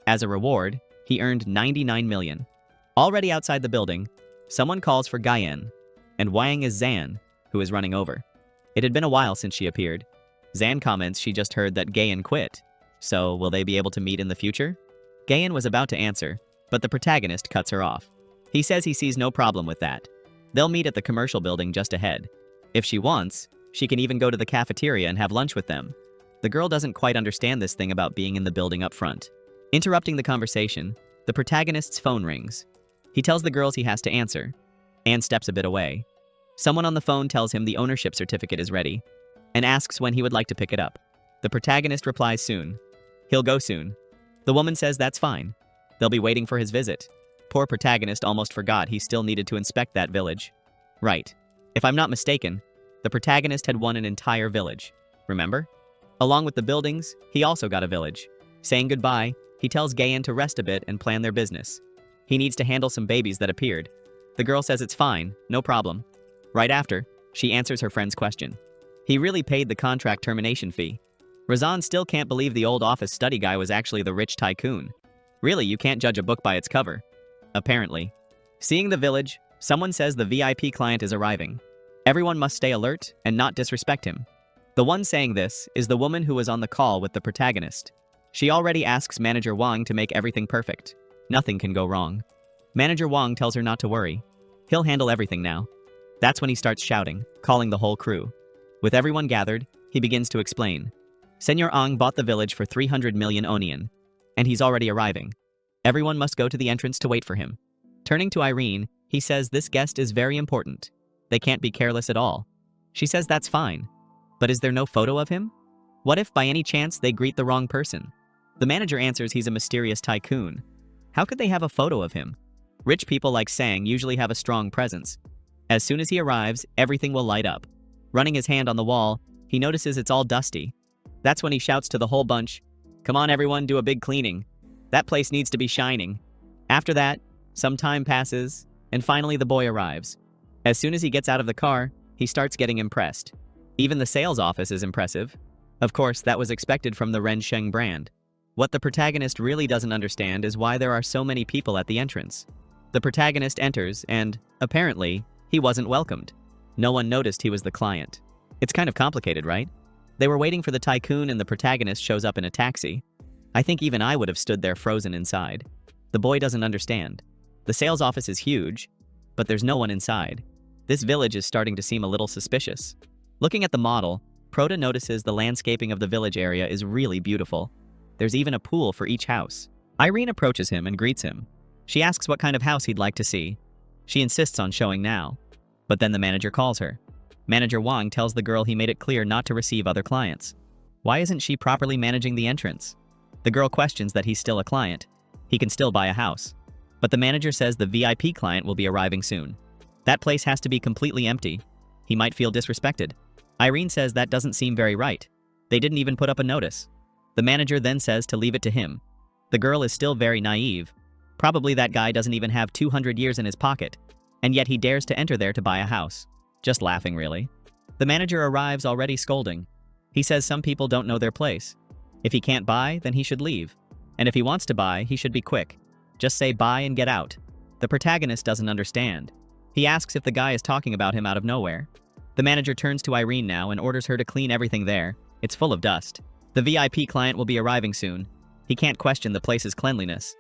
As a reward, he earned 99 million. Already outside the building, someone calls for Gayan, and Wang is Zan, who is running over. It had been a while since she appeared. Zan comments she just heard that Gayan quit. So, will they be able to meet in the future? Gayan was about to answer, but the protagonist cuts her off. He says he sees no problem with that. They'll meet at the commercial building just ahead. If she wants, she can even go to the cafeteria and have lunch with them. The girl doesn't quite understand this thing about being in the building up front. Interrupting the conversation, the protagonist's phone rings. He tells the girls he has to answer. Anne steps a bit away. Someone on the phone tells him the ownership certificate is ready and asks when he would like to pick it up. The protagonist replies soon. He'll go soon. The woman says that's fine. They'll be waiting for his visit. Poor protagonist almost forgot he still needed to inspect that village. Right. If I'm not mistaken, the protagonist had won an entire village. Remember? Along with the buildings, he also got a village. Saying goodbye, he tells Gayan to rest a bit and plan their business. He needs to handle some babies that appeared. The girl says it's fine, no problem. Right after, she answers her friend's question. He really paid the contract termination fee. Razan still can't believe the old office study guy was actually the rich tycoon. Really, you can't judge a book by its cover. Apparently. Seeing the village, someone says the VIP client is arriving. Everyone must stay alert and not disrespect him. The one saying this is the woman who was on the call with the protagonist. She already asks Manager Wang to make everything perfect. Nothing can go wrong. Manager Wang tells her not to worry. He'll handle everything now. That's when he starts shouting, calling the whole crew. With everyone gathered, he begins to explain. Senor Ang bought the village for 300 million onion, and he's already arriving. Everyone must go to the entrance to wait for him. Turning to Irene, he says this guest is very important. They can't be careless at all. She says that's fine. But is there no photo of him? What if by any chance they greet the wrong person? The manager answers he's a mysterious tycoon. How could they have a photo of him? Rich people like Sang usually have a strong presence. As soon as he arrives, everything will light up. Running his hand on the wall, he notices it's all dusty. That's when he shouts to the whole bunch, "Come on everyone, do a big cleaning. That place needs to be shining." After that, some time passes, and finally the boy arrives. As soon as he gets out of the car, he starts getting impressed. Even the sales office is impressive. Of course, that was expected from the Rensheng brand. What the protagonist really doesn't understand is why there are so many people at the entrance. The protagonist enters and, apparently, he wasn't welcomed. No one noticed he was the client. It's kind of complicated, right? They were waiting for the tycoon and the protagonist shows up in a taxi. I think even I would have stood there frozen inside. The boy doesn't understand. The sales office is huge, but there's no one inside. This village is starting to seem a little suspicious. Looking at the model, Proto notices the landscaping of the village area is really beautiful. There's even a pool for each house. Irene approaches him and greets him. She asks what kind of house he'd like to see. She insists on showing now. But then the manager calls her. Manager Wang tells the girl he made it clear not to receive other clients. Why isn't she properly managing the entrance? The girl questions that he's still a client. He can still buy a house. But the manager says the VIP client will be arriving soon. That place has to be completely empty. He might feel disrespected. Irene says that doesn't seem very right. They didn't even put up a notice. The manager then says to leave it to him. The girl is still very naive. Probably that guy doesn't even have 200 years in his pocket, and yet he dares to enter there to buy a house. Just laughing, really. The manager arrives already scolding. He says some people don't know their place. If he can't buy, then he should leave. And if he wants to buy, he should be quick. Just say buy and get out. The protagonist doesn't understand. He asks if the guy is talking about him out of nowhere. The manager turns to Irene now and orders her to clean everything there. It's full of dust. The VIP client will be arriving soon. He can't question the place's cleanliness.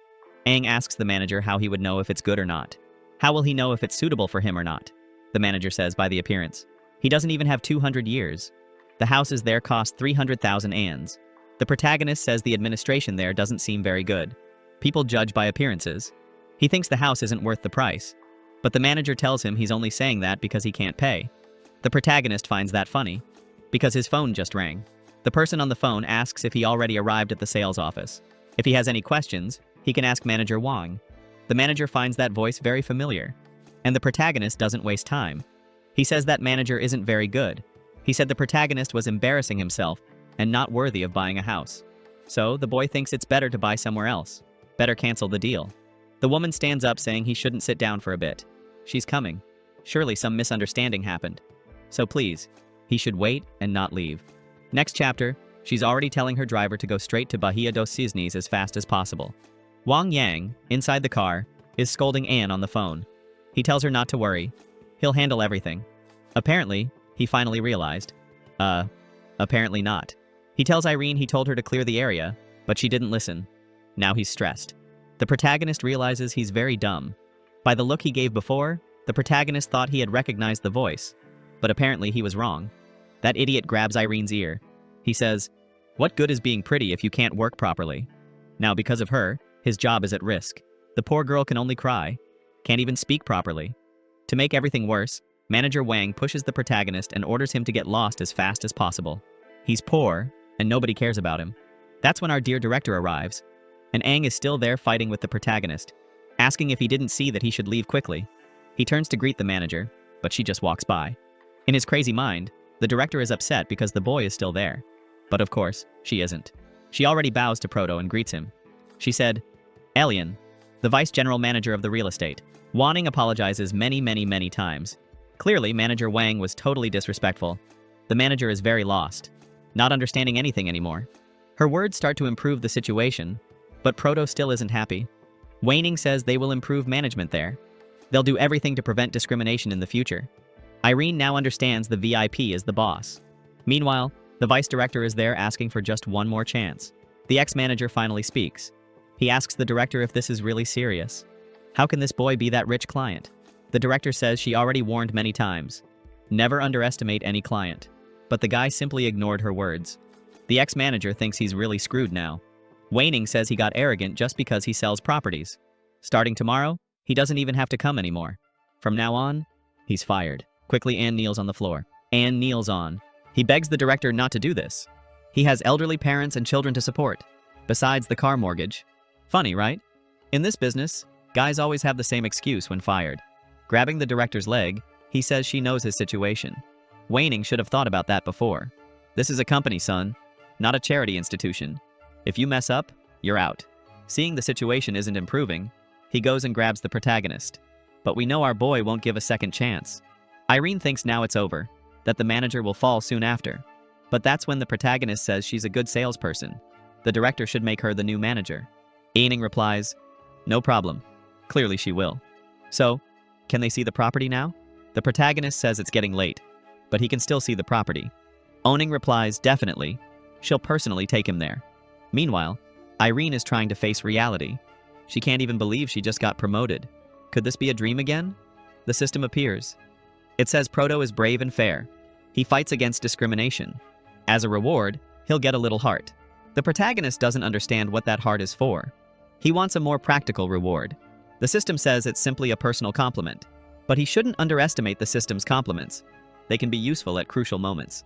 Aang asks the manager how he would know if it's good or not. How will he know if it's suitable for him or not? The manager says by the appearance. He doesn't even have 200 years. The houses there cost 300,000 ands. The protagonist says the administration there doesn't seem very good. People judge by appearances. He thinks the house isn't worth the price. But the manager tells him he's only saying that because he can't pay. The protagonist finds that funny, because his phone just rang. The person on the phone asks if he already arrived at the sales office. If he has any questions, he can ask Manager Wang. The manager finds that voice very familiar. And the protagonist doesn't waste time. He says that manager isn't very good. He said the protagonist was embarrassing himself and not worthy of buying a house. So the boy thinks it's better to buy somewhere else. Better cancel the deal. The woman stands up saying he shouldn't sit down for a bit. She's coming. Surely some misunderstanding happened. So please, he should wait and not leave. Next chapter, she's already telling her driver to go straight to Bahia dos Cisnes as fast as possible. Wang Yang, inside the car, is scolding Anne on the phone. He tells her not to worry. He'll handle everything. Apparently, he finally realized. Apparently not. He tells Irene he told her to clear the area, but she didn't listen. Now he's stressed. The protagonist realizes he's very dumb. By the look he gave before, the protagonist thought he had recognized the voice, but apparently he was wrong. That idiot grabs Irene's ear. He says, "What good is being pretty if you can't work properly?" Now because of her, his job is at risk. The poor girl can only cry. Can't even speak properly. To make everything worse, Manager Wang pushes the protagonist and orders him to get lost as fast as possible. He's poor, and nobody cares about him. That's when our dear director arrives, and Aang is still there fighting with the protagonist, asking if he didn't see that he should leave quickly. He turns to greet the manager, but she just walks by. In his crazy mind, the director is upset because the boy is still there. But of course, she isn't. She already bows to Proto and greets him. She said, "Alien, the vice general manager of the real estate." Wanning apologizes many times. Clearly, Manager Wang was totally disrespectful. The manager is very lost, not understanding anything anymore. Her words start to improve the situation, but Proto still isn't happy. Waning says they will improve management there. They'll do everything to prevent discrimination in the future. Irene now understands the VIP is the boss. Meanwhile, the vice director is there asking for just one more chance. The ex-manager finally speaks. He asks the director if this is really serious. How can this boy be that rich client? The director says she already warned many times. Never underestimate any client. But the guy simply ignored her words. The ex-manager thinks he's really screwed now. Waning says he got arrogant just because he sells properties. Starting tomorrow, he doesn't even have to come anymore. From now on, he's fired. Quickly, Anne kneels on the floor. Anne kneels on. He begs the director not to do this. He has elderly parents and children to support, besides the car mortgage. Funny, right? In this business, guys always have the same excuse when fired. Grabbing the director's leg, he says she knows his situation. Waning should have thought about that before. This is a company, son, not a charity institution. If you mess up, you're out. Seeing the situation isn't improving, he goes and grabs the protagonist. But we know our boy won't give a second chance. Irene thinks now it's over, that the manager will fall soon after. But that's when the protagonist says she's a good salesperson. The director should make her the new manager. Aining replies, "No problem. Clearly she will." So, can they see the property now? The protagonist says it's getting late, but he can still see the property. Owning replies, "Definitely. She'll personally take him there." Meanwhile, Irene is trying to face reality. She can't even believe she just got promoted. Could this be a dream again? The system appears. It says Proto is brave and fair. He fights against discrimination. As a reward, he'll get a little heart. The protagonist doesn't understand what that heart is for. He wants a more practical reward. The system says it's simply a personal compliment. But he shouldn't underestimate the system's compliments. They can be useful at crucial moments.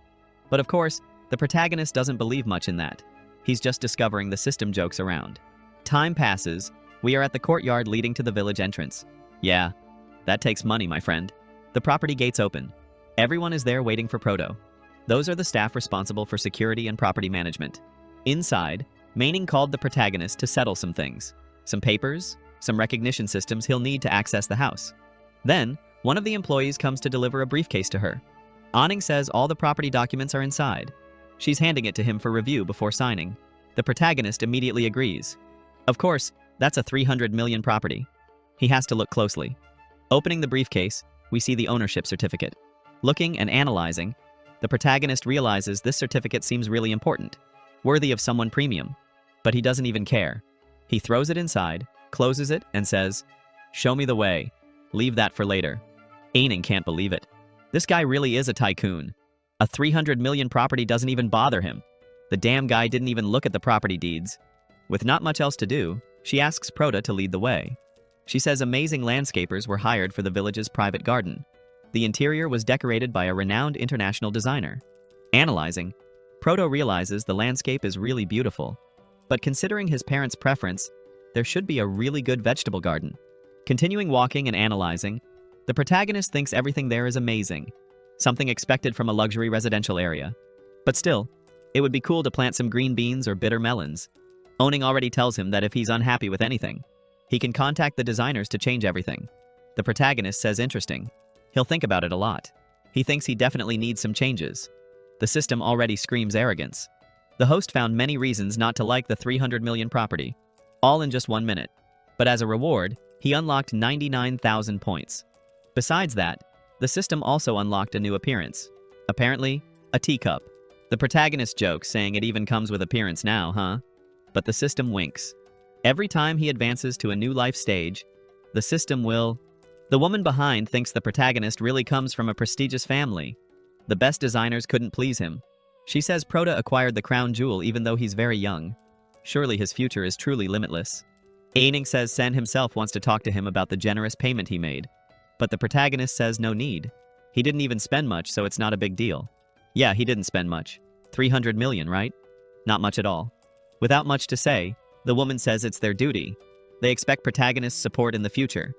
But of course, the protagonist doesn't believe much in that. He's just discovering the system jokes around. Time passes. We are at the courtyard leading to the village entrance. Yeah, that takes money, my friend. The property gates open. Everyone is there waiting for Proto. Those are the staff responsible for security and property management. Inside, Manning called the protagonist to settle some things. Some papers, some recognition systems he'll need to access the house. Then, one of the employees comes to deliver a briefcase to her. Awning says all the property documents are inside. She's handing it to him for review before signing. The protagonist immediately agrees. Of course, that's a 300 million property. He has to look closely. Opening the briefcase, we see the ownership certificate. Looking and analyzing, the protagonist realizes this certificate seems really important, worthy of someone premium. But he doesn't even care. He throws it inside, closes it, and says, "Show me the way. Leave that for later." Aining can't believe it. This guy really is a tycoon. A 300 million property doesn't even bother him. The damn guy didn't even look at the property deeds. With not much else to do, she asks Proto to lead the way. She says amazing landscapers were hired for the village's private garden. The interior was decorated by a renowned international designer. Analyzing, Proto realizes the landscape is really beautiful. But considering his parents' preference, there should be a really good vegetable garden. Continuing walking and analyzing, the protagonist thinks everything there is amazing, something expected from a luxury residential area. But still, it would be cool to plant some green beans or bitter melons. Owning already tells him that if he's unhappy with anything, he can contact the designers to change everything. The protagonist says interesting. He'll think about it a lot. He thinks he definitely needs some changes. The system already screams arrogance. The host found many reasons not to like the 300 million property, all in just 1 minute. But as a reward, he unlocked 99,000 points. Besides that, the system also unlocked a new appearance. Apparently, a teacup. The protagonist jokes, saying it even comes with appearance now, huh? But the system winks. Every time he advances to a new life stage, the system will... The woman behind thinks the protagonist really comes from a prestigious family. The best designers couldn't please him. She says Proto acquired the crown jewel even though he's very young. Surely his future is truly limitless. Aining says Sen himself wants to talk to him about the generous payment he made. But the protagonist says no need. He didn't even spend much, so it's not a big deal. Yeah, he didn't spend much. 300 million, right? Not much at all. Without much to say, the woman says it's their duty. They expect protagonist's support in the future.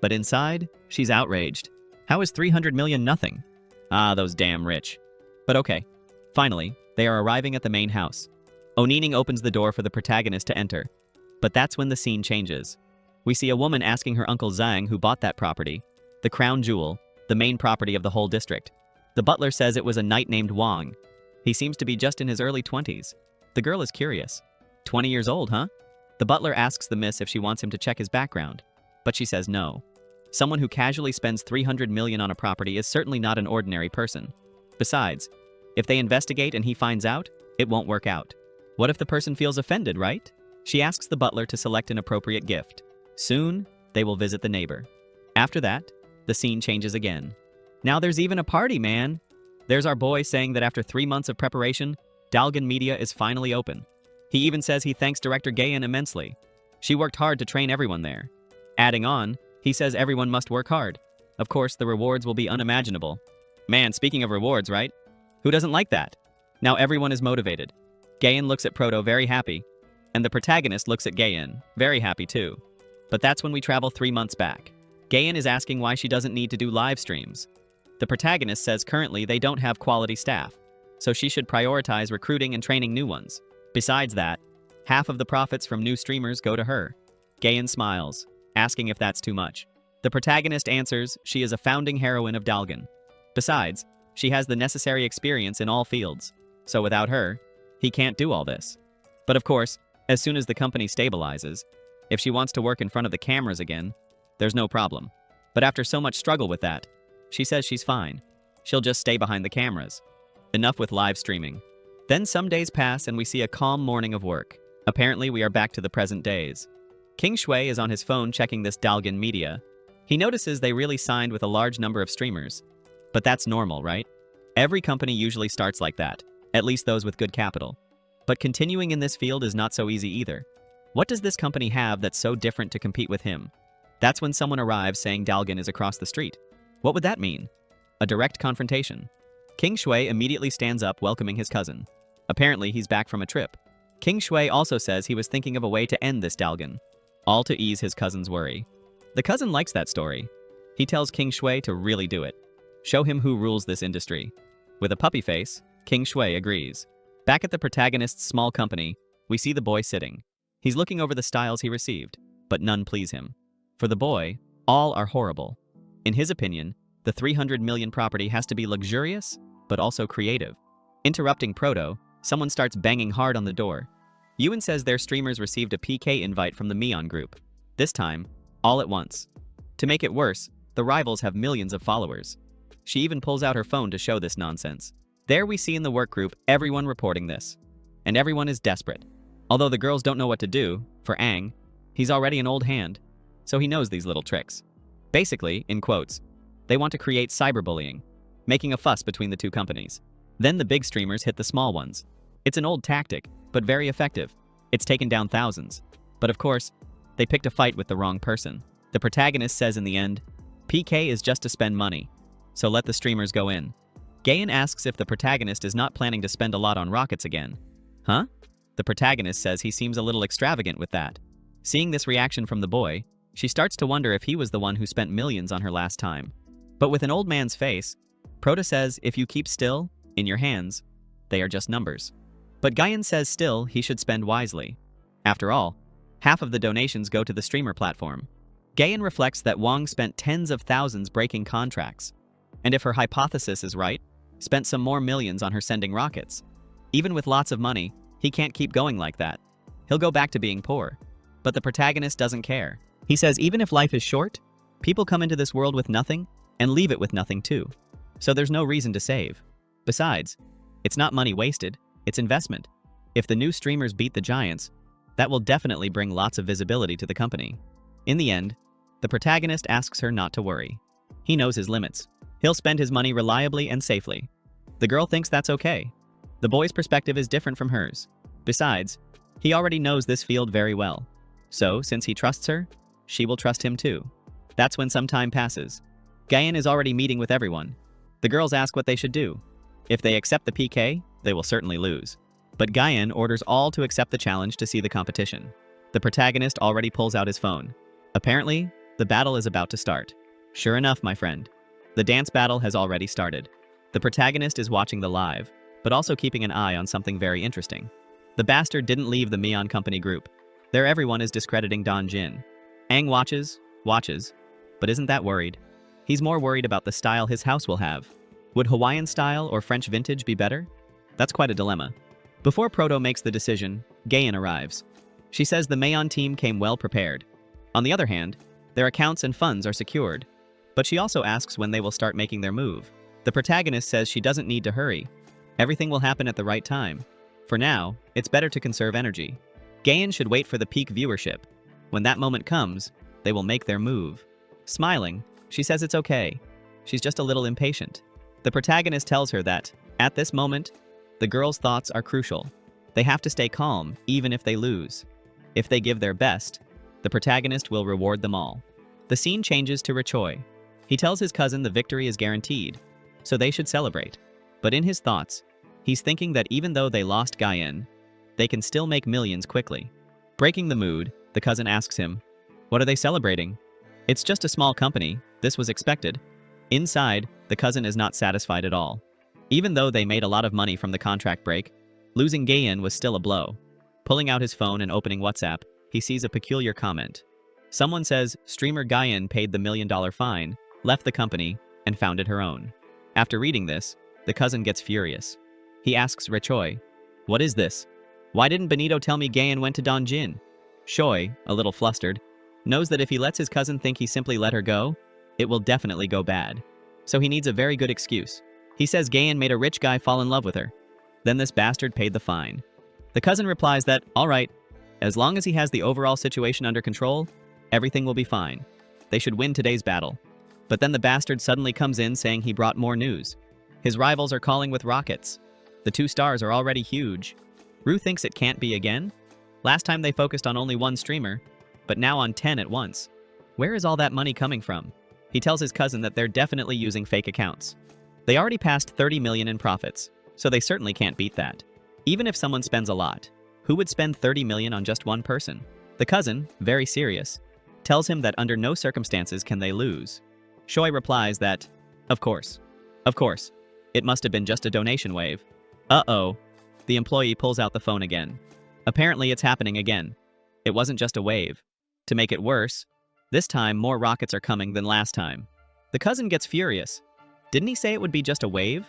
But inside, she's outraged. How is 300 million nothing? Ah, those damn rich. But okay. Finally, they are arriving at the main house. Onining opens the door for the protagonist to enter. But that's when the scene changes. We see a woman asking her uncle Zhang who bought that property, the crown jewel, the main property of the whole district. The butler says it was a knight named Wang. He seems to be just in his early 20s. The girl is curious. 20 years old, huh? The butler asks the miss if she wants him to check his background, but she says no. Someone who casually spends 300 million on a property is certainly not an ordinary person. Besides, if they investigate and he finds out, it won't work out. What if the person feels offended, right? She asks the butler to select an appropriate gift. Soon, they will visit the neighbor. After that, the scene changes again. Now there's even a party, man! There's our boy saying that after 3 months of preparation, Dalgan Media is finally open. He even says he thanks Director Gayan immensely. She worked hard to train everyone there. Adding on, he says everyone must work hard. Of course, the rewards will be unimaginable. Man, speaking of rewards, right? Who doesn't like that? Now everyone is motivated. Gayen looks at Proto very happy, and the protagonist looks at Gayen, very happy too. But that's when we travel 3 months back. Gayen is asking why she doesn't need to do live streams. The protagonist says currently they don't have quality staff, so she should prioritize recruiting and training new ones. Besides that, half of the profits from new streamers go to her. Gayen smiles, asking if that's too much. The protagonist answers she is a founding heroine of Dalgan. Besides, she has the necessary experience in all fields, so without her, he can't do all this. But of course, as soon as the company stabilizes, if she wants to work in front of the cameras again, there's no problem. But after so much struggle with that, she says she's fine. She'll just stay behind the cameras. Enough with live streaming. Then some days pass and we see a calm morning of work. Apparently we are back to the present days. King Shui is on his phone checking this Dalgan media. He notices they really signed with a large number of streamers. But that's normal, right? Every company usually starts like that, at least those with good capital. But continuing in this field is not so easy either. What does this company have that's so different to compete with him? That's when someone arrives saying Dalgan is across the street. What would that mean? A direct confrontation. King Shui immediately stands up welcoming his cousin. Apparently he's back from a trip. King Shui also says he was thinking of a way to end this Dalgan, all to ease his cousin's worry. The cousin likes that story. He tells King Shui to really do it. Show him who rules this industry. With a puppy face, King Shui agrees. Back at the protagonist's small company, we see the boy sitting. He's looking over the styles he received, but none please him. For the boy, all are horrible. In his opinion, the 300 million property has to be luxurious, but also creative. Interrupting Proto, someone starts banging hard on the door. Ewan says their streamers received a PK invite from the Mion group. This time, all at once. To make it worse, the rivals have millions of followers. She even pulls out her phone to show this nonsense. There we see in the work group everyone reporting this. And everyone is desperate. Although the girls don't know what to do, for Aang, he's already an old hand, so he knows these little tricks. Basically, in quotes, they want to create cyberbullying, making a fuss between the two companies. Then the big streamers hit the small ones. It's an old tactic, but very effective. It's taken down thousands. But of course, they picked a fight with the wrong person. The protagonist says in the end, PK is just to spend money, so let the streamers go in. Gayen asks if the protagonist is not planning to spend a lot on rockets again. Huh? The protagonist says he seems a little extravagant with that. Seeing this reaction from the boy, she starts to wonder if he was the one who spent millions on her last time. But with an old man's face, Proto says if you keep still, in your hands, they are just numbers. But Gayen says still he should spend wisely. After all, half of the donations go to the streamer platform. Gayen reflects that Wang spent tens of thousands breaking contracts. And if her hypothesis is right, spent some more millions on her sending rockets. Even with lots of money, he can't keep going like that. He'll go back to being poor. But the protagonist doesn't care. He says even if life is short, people come into this world with nothing and leave it with nothing too. So there's no reason to save. Besides, it's not money wasted, it's investment. If the new streamers beat the giants, that will definitely bring lots of visibility to the company. In the end, the protagonist asks her not to worry. He knows his limits. He'll spend his money reliably and safely. The girl thinks that's okay. The boy's perspective is different from hers. Besides, he already knows this field very well. So, since he trusts her, she will trust him too. That's when some time passes. Gayen is already meeting with everyone. The girls ask what they should do. If they accept the PK, they will certainly lose. But Gayen orders all to accept the challenge to see the competition. The protagonist already pulls out his phone. Apparently, the battle is about to start. Sure enough, my friend. The dance battle has already started. The protagonist is watching the live, but also keeping an eye on something very interesting. The bastard didn't leave the Mion Company group. There everyone is discrediting Don Jin. Aang watches, but isn't that worried? He's more worried about the style his house will have. Would Hawaiian style or French vintage be better? That's quite a dilemma. Before Proto makes the decision, Gayen arrives. She says the Mion team came well prepared. On the other hand, their accounts and funds are secured. But she also asks when they will start making their move. The protagonist says she doesn't need to hurry. Everything will happen at the right time. For now, it's better to conserve energy. Gayen should wait for the peak viewership. When that moment comes, they will make their move. Smiling, she says it's okay. She's just a little impatient. The protagonist tells her that, at this moment, the girls' thoughts are crucial. They have to stay calm, even if they lose. If they give their best, the protagonist will reward them all. The scene changes to Richoy. He tells his cousin the victory is guaranteed, so they should celebrate. But in his thoughts, he's thinking that even though they lost Gayen, they can still make millions quickly. Breaking the mood, the cousin asks him, "What are they celebrating?" "It's just a small company. This was expected." Inside, the cousin is not satisfied at all. Even though they made a lot of money from the contract break, losing Gayen was still a blow. Pulling out his phone and opening WhatsApp, he sees a peculiar comment. Someone says streamer Gayen paid the $1 million fine, left the company, and founded her own. After reading this, the cousin gets furious. He asks Rechoi, "What is this? Why didn't Benito tell me Gayen went to Dongjin?" Choi, a little flustered, knows that if he lets his cousin think he simply let her go, it will definitely go bad. So he needs a very good excuse. He says Gayen made a rich guy fall in love with her. Then this bastard paid the fine. The cousin replies that, all right, as long as he has the overall situation under control, everything will be fine. They should win today's battle. But then the bastard suddenly comes in saying he brought more news. His rivals are calling with rockets. The 2 stars are already huge. Rue thinks it can't be again? Last time they focused on only 1 streamer, but now on 10 at once. Where is all that money coming from? He tells his cousin that they're definitely using fake accounts. They already passed 30 million in profits, so they certainly can't beat that. Even if someone spends a lot, who would spend 30 million on just 1 person? The cousin, very serious, tells him that under no circumstances can they lose. Choi replies that, of course, it must have been just a donation wave. Uh-oh. The employee pulls out the phone again. Apparently it's happening again. It wasn't just a wave. To make it worse, this time more rockets are coming than last time. The cousin gets furious. Didn't he say it would be just a wave?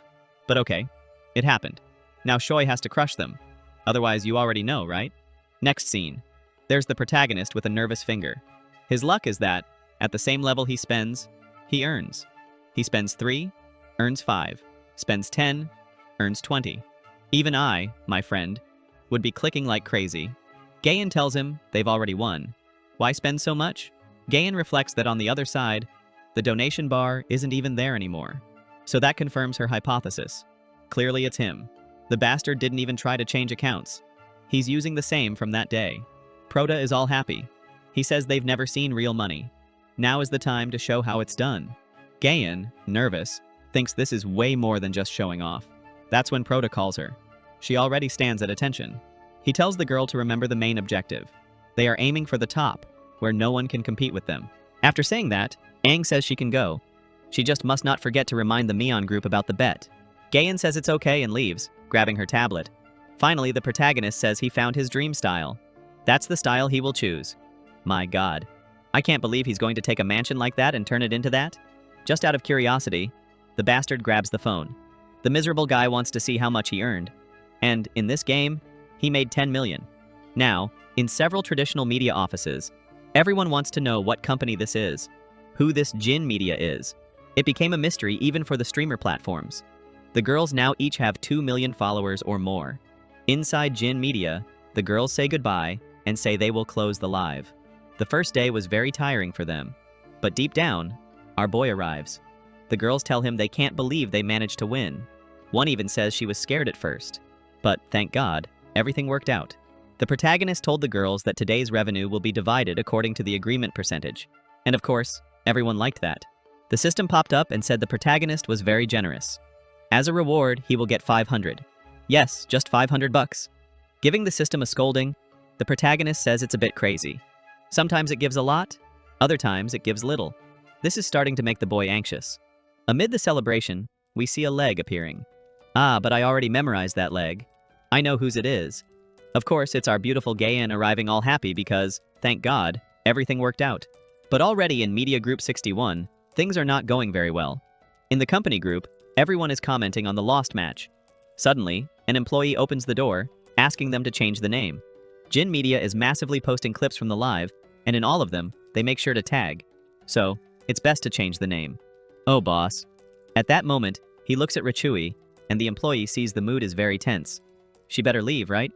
But okay, it happened. Now Choi has to crush them. Otherwise you already know, right? Next scene. There's the protagonist with a nervous finger. His luck is that, at the same level he spends, he earns. He spends 3, earns 5. Spends 10, earns 20. Even I, my friend, would be clicking like crazy. Gayen tells him they've already won. Why spend so much? Gayen reflects that on the other side, the donation bar isn't even there anymore. So that confirms her hypothesis. Clearly it's him. The bastard didn't even try to change accounts. He's using the same from that day. Prota is all happy. He says they've never seen real money. Now is the time to show how it's done. Gayen, nervous, thinks this is way more than just showing off. That's when Prota calls her. She already stands at attention. He tells the girl to remember the main objective. They are aiming for the top, where no one can compete with them. After saying that, Aang says she can go. She just must not forget to remind the Mion group about the bet. Gayen says it's okay and leaves, grabbing her tablet. Finally, the protagonist says he found his dream style. That's the style he will choose. My God. I can't believe he's going to take a mansion like that and turn it into that. Just out of curiosity, the bastard grabs the phone. The miserable guy wants to see how much he earned. And, in this game, he made 10 million. Now, in several traditional media offices, everyone wants to know what company this is, who this Jin Media is. It became a mystery even for the streamer platforms. The girls now each have 2 million followers or more. Inside Jin Media, the girls say goodbye and say they will close the live. The first day was very tiring for them. But deep down, our boy arrives. The girls tell him they can't believe they managed to win. One even says she was scared at first. But, thank God, everything worked out. The protagonist told the girls that today's revenue will be divided according to the agreement percentage. And of course, everyone liked that. The system popped up and said the protagonist was very generous. As a reward, he will get 500. Yes, just 500 bucks. Giving the system a scolding, the protagonist says it's a bit crazy. Sometimes it gives a lot, other times it gives little. This is starting to make the boy anxious. Amid the celebration, we see a leg appearing. Ah, but I already memorized that leg. I know whose it is. Of course, it's our beautiful Gayen arriving all happy because, thank God, everything worked out. But already in Media Group 61, things are not going very well. In the company group, everyone is commenting on the lost match. Suddenly, an employee opens the door, asking them to change the name. Jin Media is massively posting clips from the live, and in all of them, they make sure to tag. So, it's best to change the name. Oh, boss. At that moment, he looks at Richui, and the employee sees the mood is very tense. She better leave, right?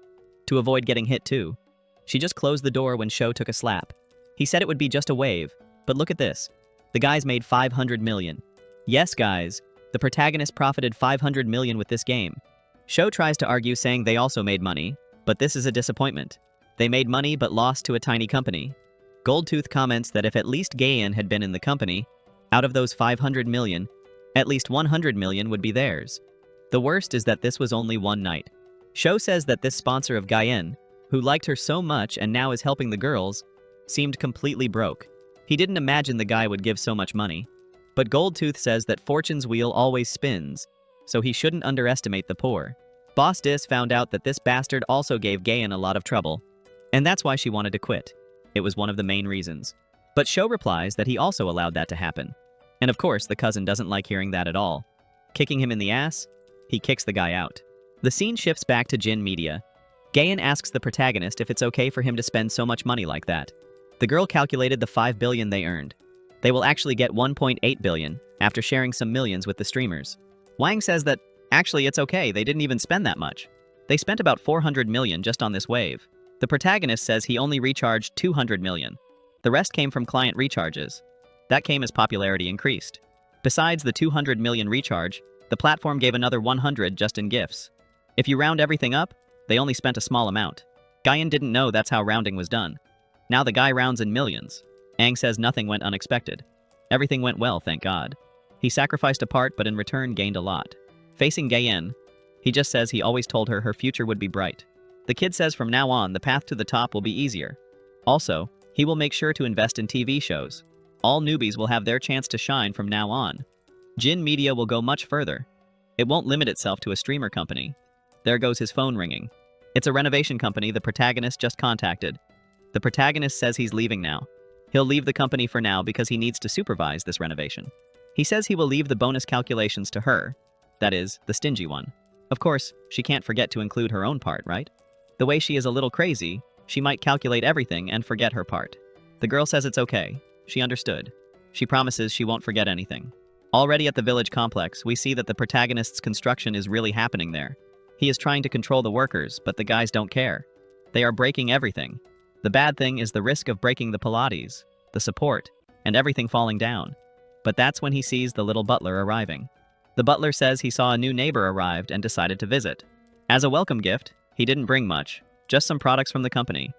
To avoid getting hit too. She just closed the door when Sho took a slap. He said it would be just a wave, but look at this. The guys made 500 million. Yes, guys, the protagonist profited 500 million with this game. Sho tries to argue saying they also made money, but this is a disappointment. They made money but lost to a tiny company. Goldtooth comments that if at least Gayen had been in the company, out of those 500 million, at least 100 million would be theirs. The worst is that this was only one night. Sho says that this sponsor of Gayen, who liked her so much and now is helping the girls, seemed completely broke. He didn't imagine the guy would give so much money. But Goldtooth says that fortune's wheel always spins, so he shouldn't underestimate the poor. Boss Dis found out that this bastard also gave Gayen a lot of trouble, and that's why she wanted to quit. It was one of the main reasons. But Sho replies that he also allowed that to happen. And of course, the cousin doesn't like hearing that at all. Kicking him in the ass, he kicks the guy out. The scene shifts back to Jin Media. Gayen asks the protagonist if it's okay for him to spend so much money like that. The girl calculated the 5 billion they earned. They will actually get 1.8 billion after sharing some millions with the streamers. Wang says that, actually it's okay, they didn't even spend that much. They spent about 400 million just on this wave. The protagonist says he only recharged 200 million. The rest came from client recharges. That came as popularity increased. Besides the 200 million recharge, the platform gave another 100 just in gifts. If you round everything up, they only spent a small amount. Gayen didn't know that's how rounding was done. Now the guy rounds in millions. Aang says nothing went unexpected. Everything went well, thank God. He sacrificed a part but in return gained a lot. Facing Gayen, he just says he always told her her future would be bright. The kid says from now on the path to the top will be easier. Also, he will make sure to invest in TV shows. All newbies will have their chance to shine from now on. Jin Media will go much further. It won't limit itself to a streamer company. There goes his phone ringing. It's a renovation company the protagonist just contacted. The protagonist says he's leaving now. He'll leave the company for now because he needs to supervise this renovation. He says he will leave the bonus calculations to her. That is, the stingy one. Of course, she can't forget to include her own part, right? The way she is a little crazy, she might calculate everything and forget her part. The girl says it's okay. She understood. She promises she won't forget anything. Already at the village complex, we see that the protagonist's construction is really happening there. He is trying to control the workers, but the guys don't care. They are breaking everything. The bad thing is the risk of breaking the Pilates, the support, and everything falling down. But that's when he sees the little butler arriving. The butler says he saw a new neighbor arrived and decided to visit. As a welcome gift, he didn't bring much, just some products from the company.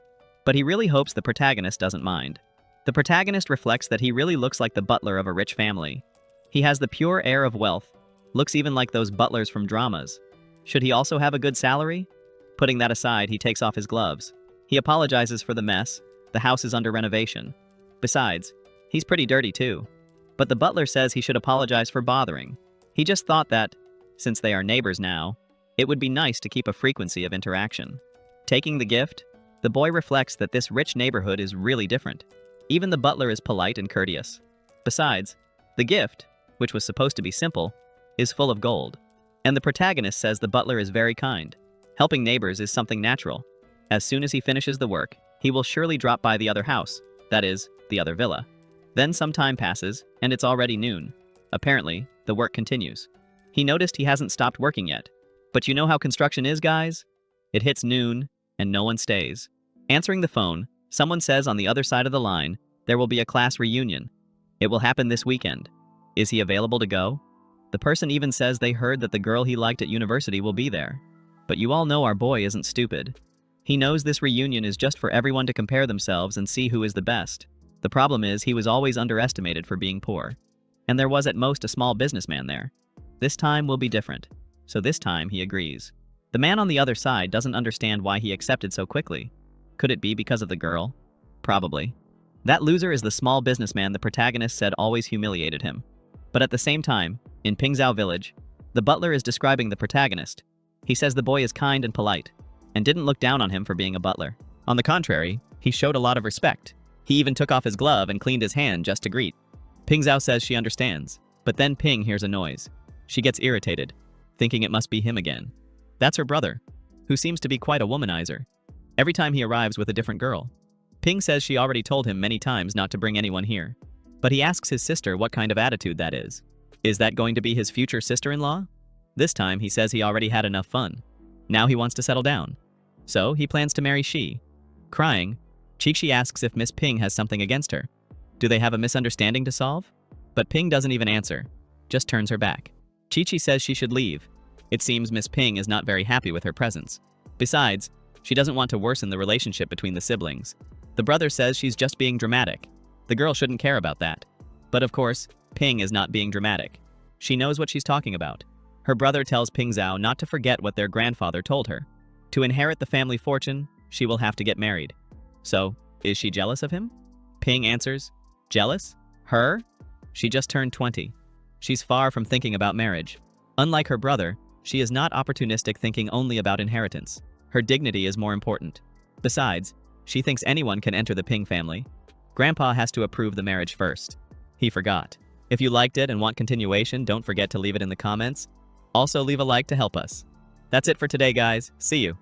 But he really hopes the protagonist doesn't mind. The protagonist reflects that he really looks like the butler of a rich family. He has the pure air of wealth, looks even like those butlers from dramas. Should he also have a good salary? Putting that aside, he takes off his gloves. He apologizes for the mess. The house is under renovation. Besides, he's pretty dirty too. But the butler says he should apologize for bothering. He just thought that, since they are neighbors now, it would be nice to keep a frequency of interaction. Taking the gift, the boy reflects that this rich neighborhood is really different. Even the butler is polite and courteous. Besides, the gift, which was supposed to be simple, is full of gold. And the protagonist says the butler is very kind. Helping neighbors is something natural. As soon as he finishes the work, he will surely drop by the other house, that is, the other villa. Then some time passes, and it's already noon. Apparently, the work continues. He noticed he hasn't stopped working yet. But you know how construction is, guys? It hits noon, and no one stays. Answering the phone, someone says on the other side of the line, there will be a class reunion. It will happen this weekend. Is he available to go? The person even says they heard that the girl he liked at university will be there. But you all know our boy isn't stupid. He knows this reunion is just for everyone to compare themselves and see who is the best. The problem is he was always underestimated for being poor. And there was at most a small businessman there. This time will be different. So this time he agrees. The man on the other side doesn't understand why he accepted so quickly. Could it be because of the girl? Probably. That loser is the small businessman the protagonist said always humiliated him. But at the same time, in Pingzhou village, the butler is describing the protagonist. He says the boy is kind and polite, and didn't look down on him for being a butler. On the contrary, he showed a lot of respect. He even took off his glove and cleaned his hand just to greet. Pingzhou says she understands, but then Ping hears a noise. She gets irritated, thinking it must be him again. That's her brother, who seems to be quite a womanizer. Every time he arrives with a different girl. Ping says she already told him many times not to bring anyone here. But he asks his sister what kind of attitude that is. Is that going to be his future sister-in-law? This time he says he already had enough fun. Now he wants to settle down. So he plans to marry Shi. Crying, Chi-Chi asks if Miss Ping has something against her. Do they have a misunderstanding to solve? But Ping doesn't even answer, just turns her back. Chi-Chi says she should leave. It seems Miss Ping is not very happy with her presence. Besides, she doesn't want to worsen the relationship between the siblings. The brother says she's just being dramatic. The girl shouldn't care about that. But of course, Ping is not being dramatic. She knows what she's talking about. Her brother tells Pingzhou not to forget what their grandfather told her. To inherit the family fortune, she will have to get married. So, is she jealous of him? Ping answers, jealous? Her? She just turned 20. She's far from thinking about marriage. Unlike her brother, she is not opportunistic, thinking only about inheritance. Her dignity is more important. Besides, she thinks anyone can enter the Ping family. Grandpa has to approve the marriage first. He forgot. If you liked it and want continuation, don't forget to leave it in the comments. Also, leave a like to help us. That's it for today, guys. See you.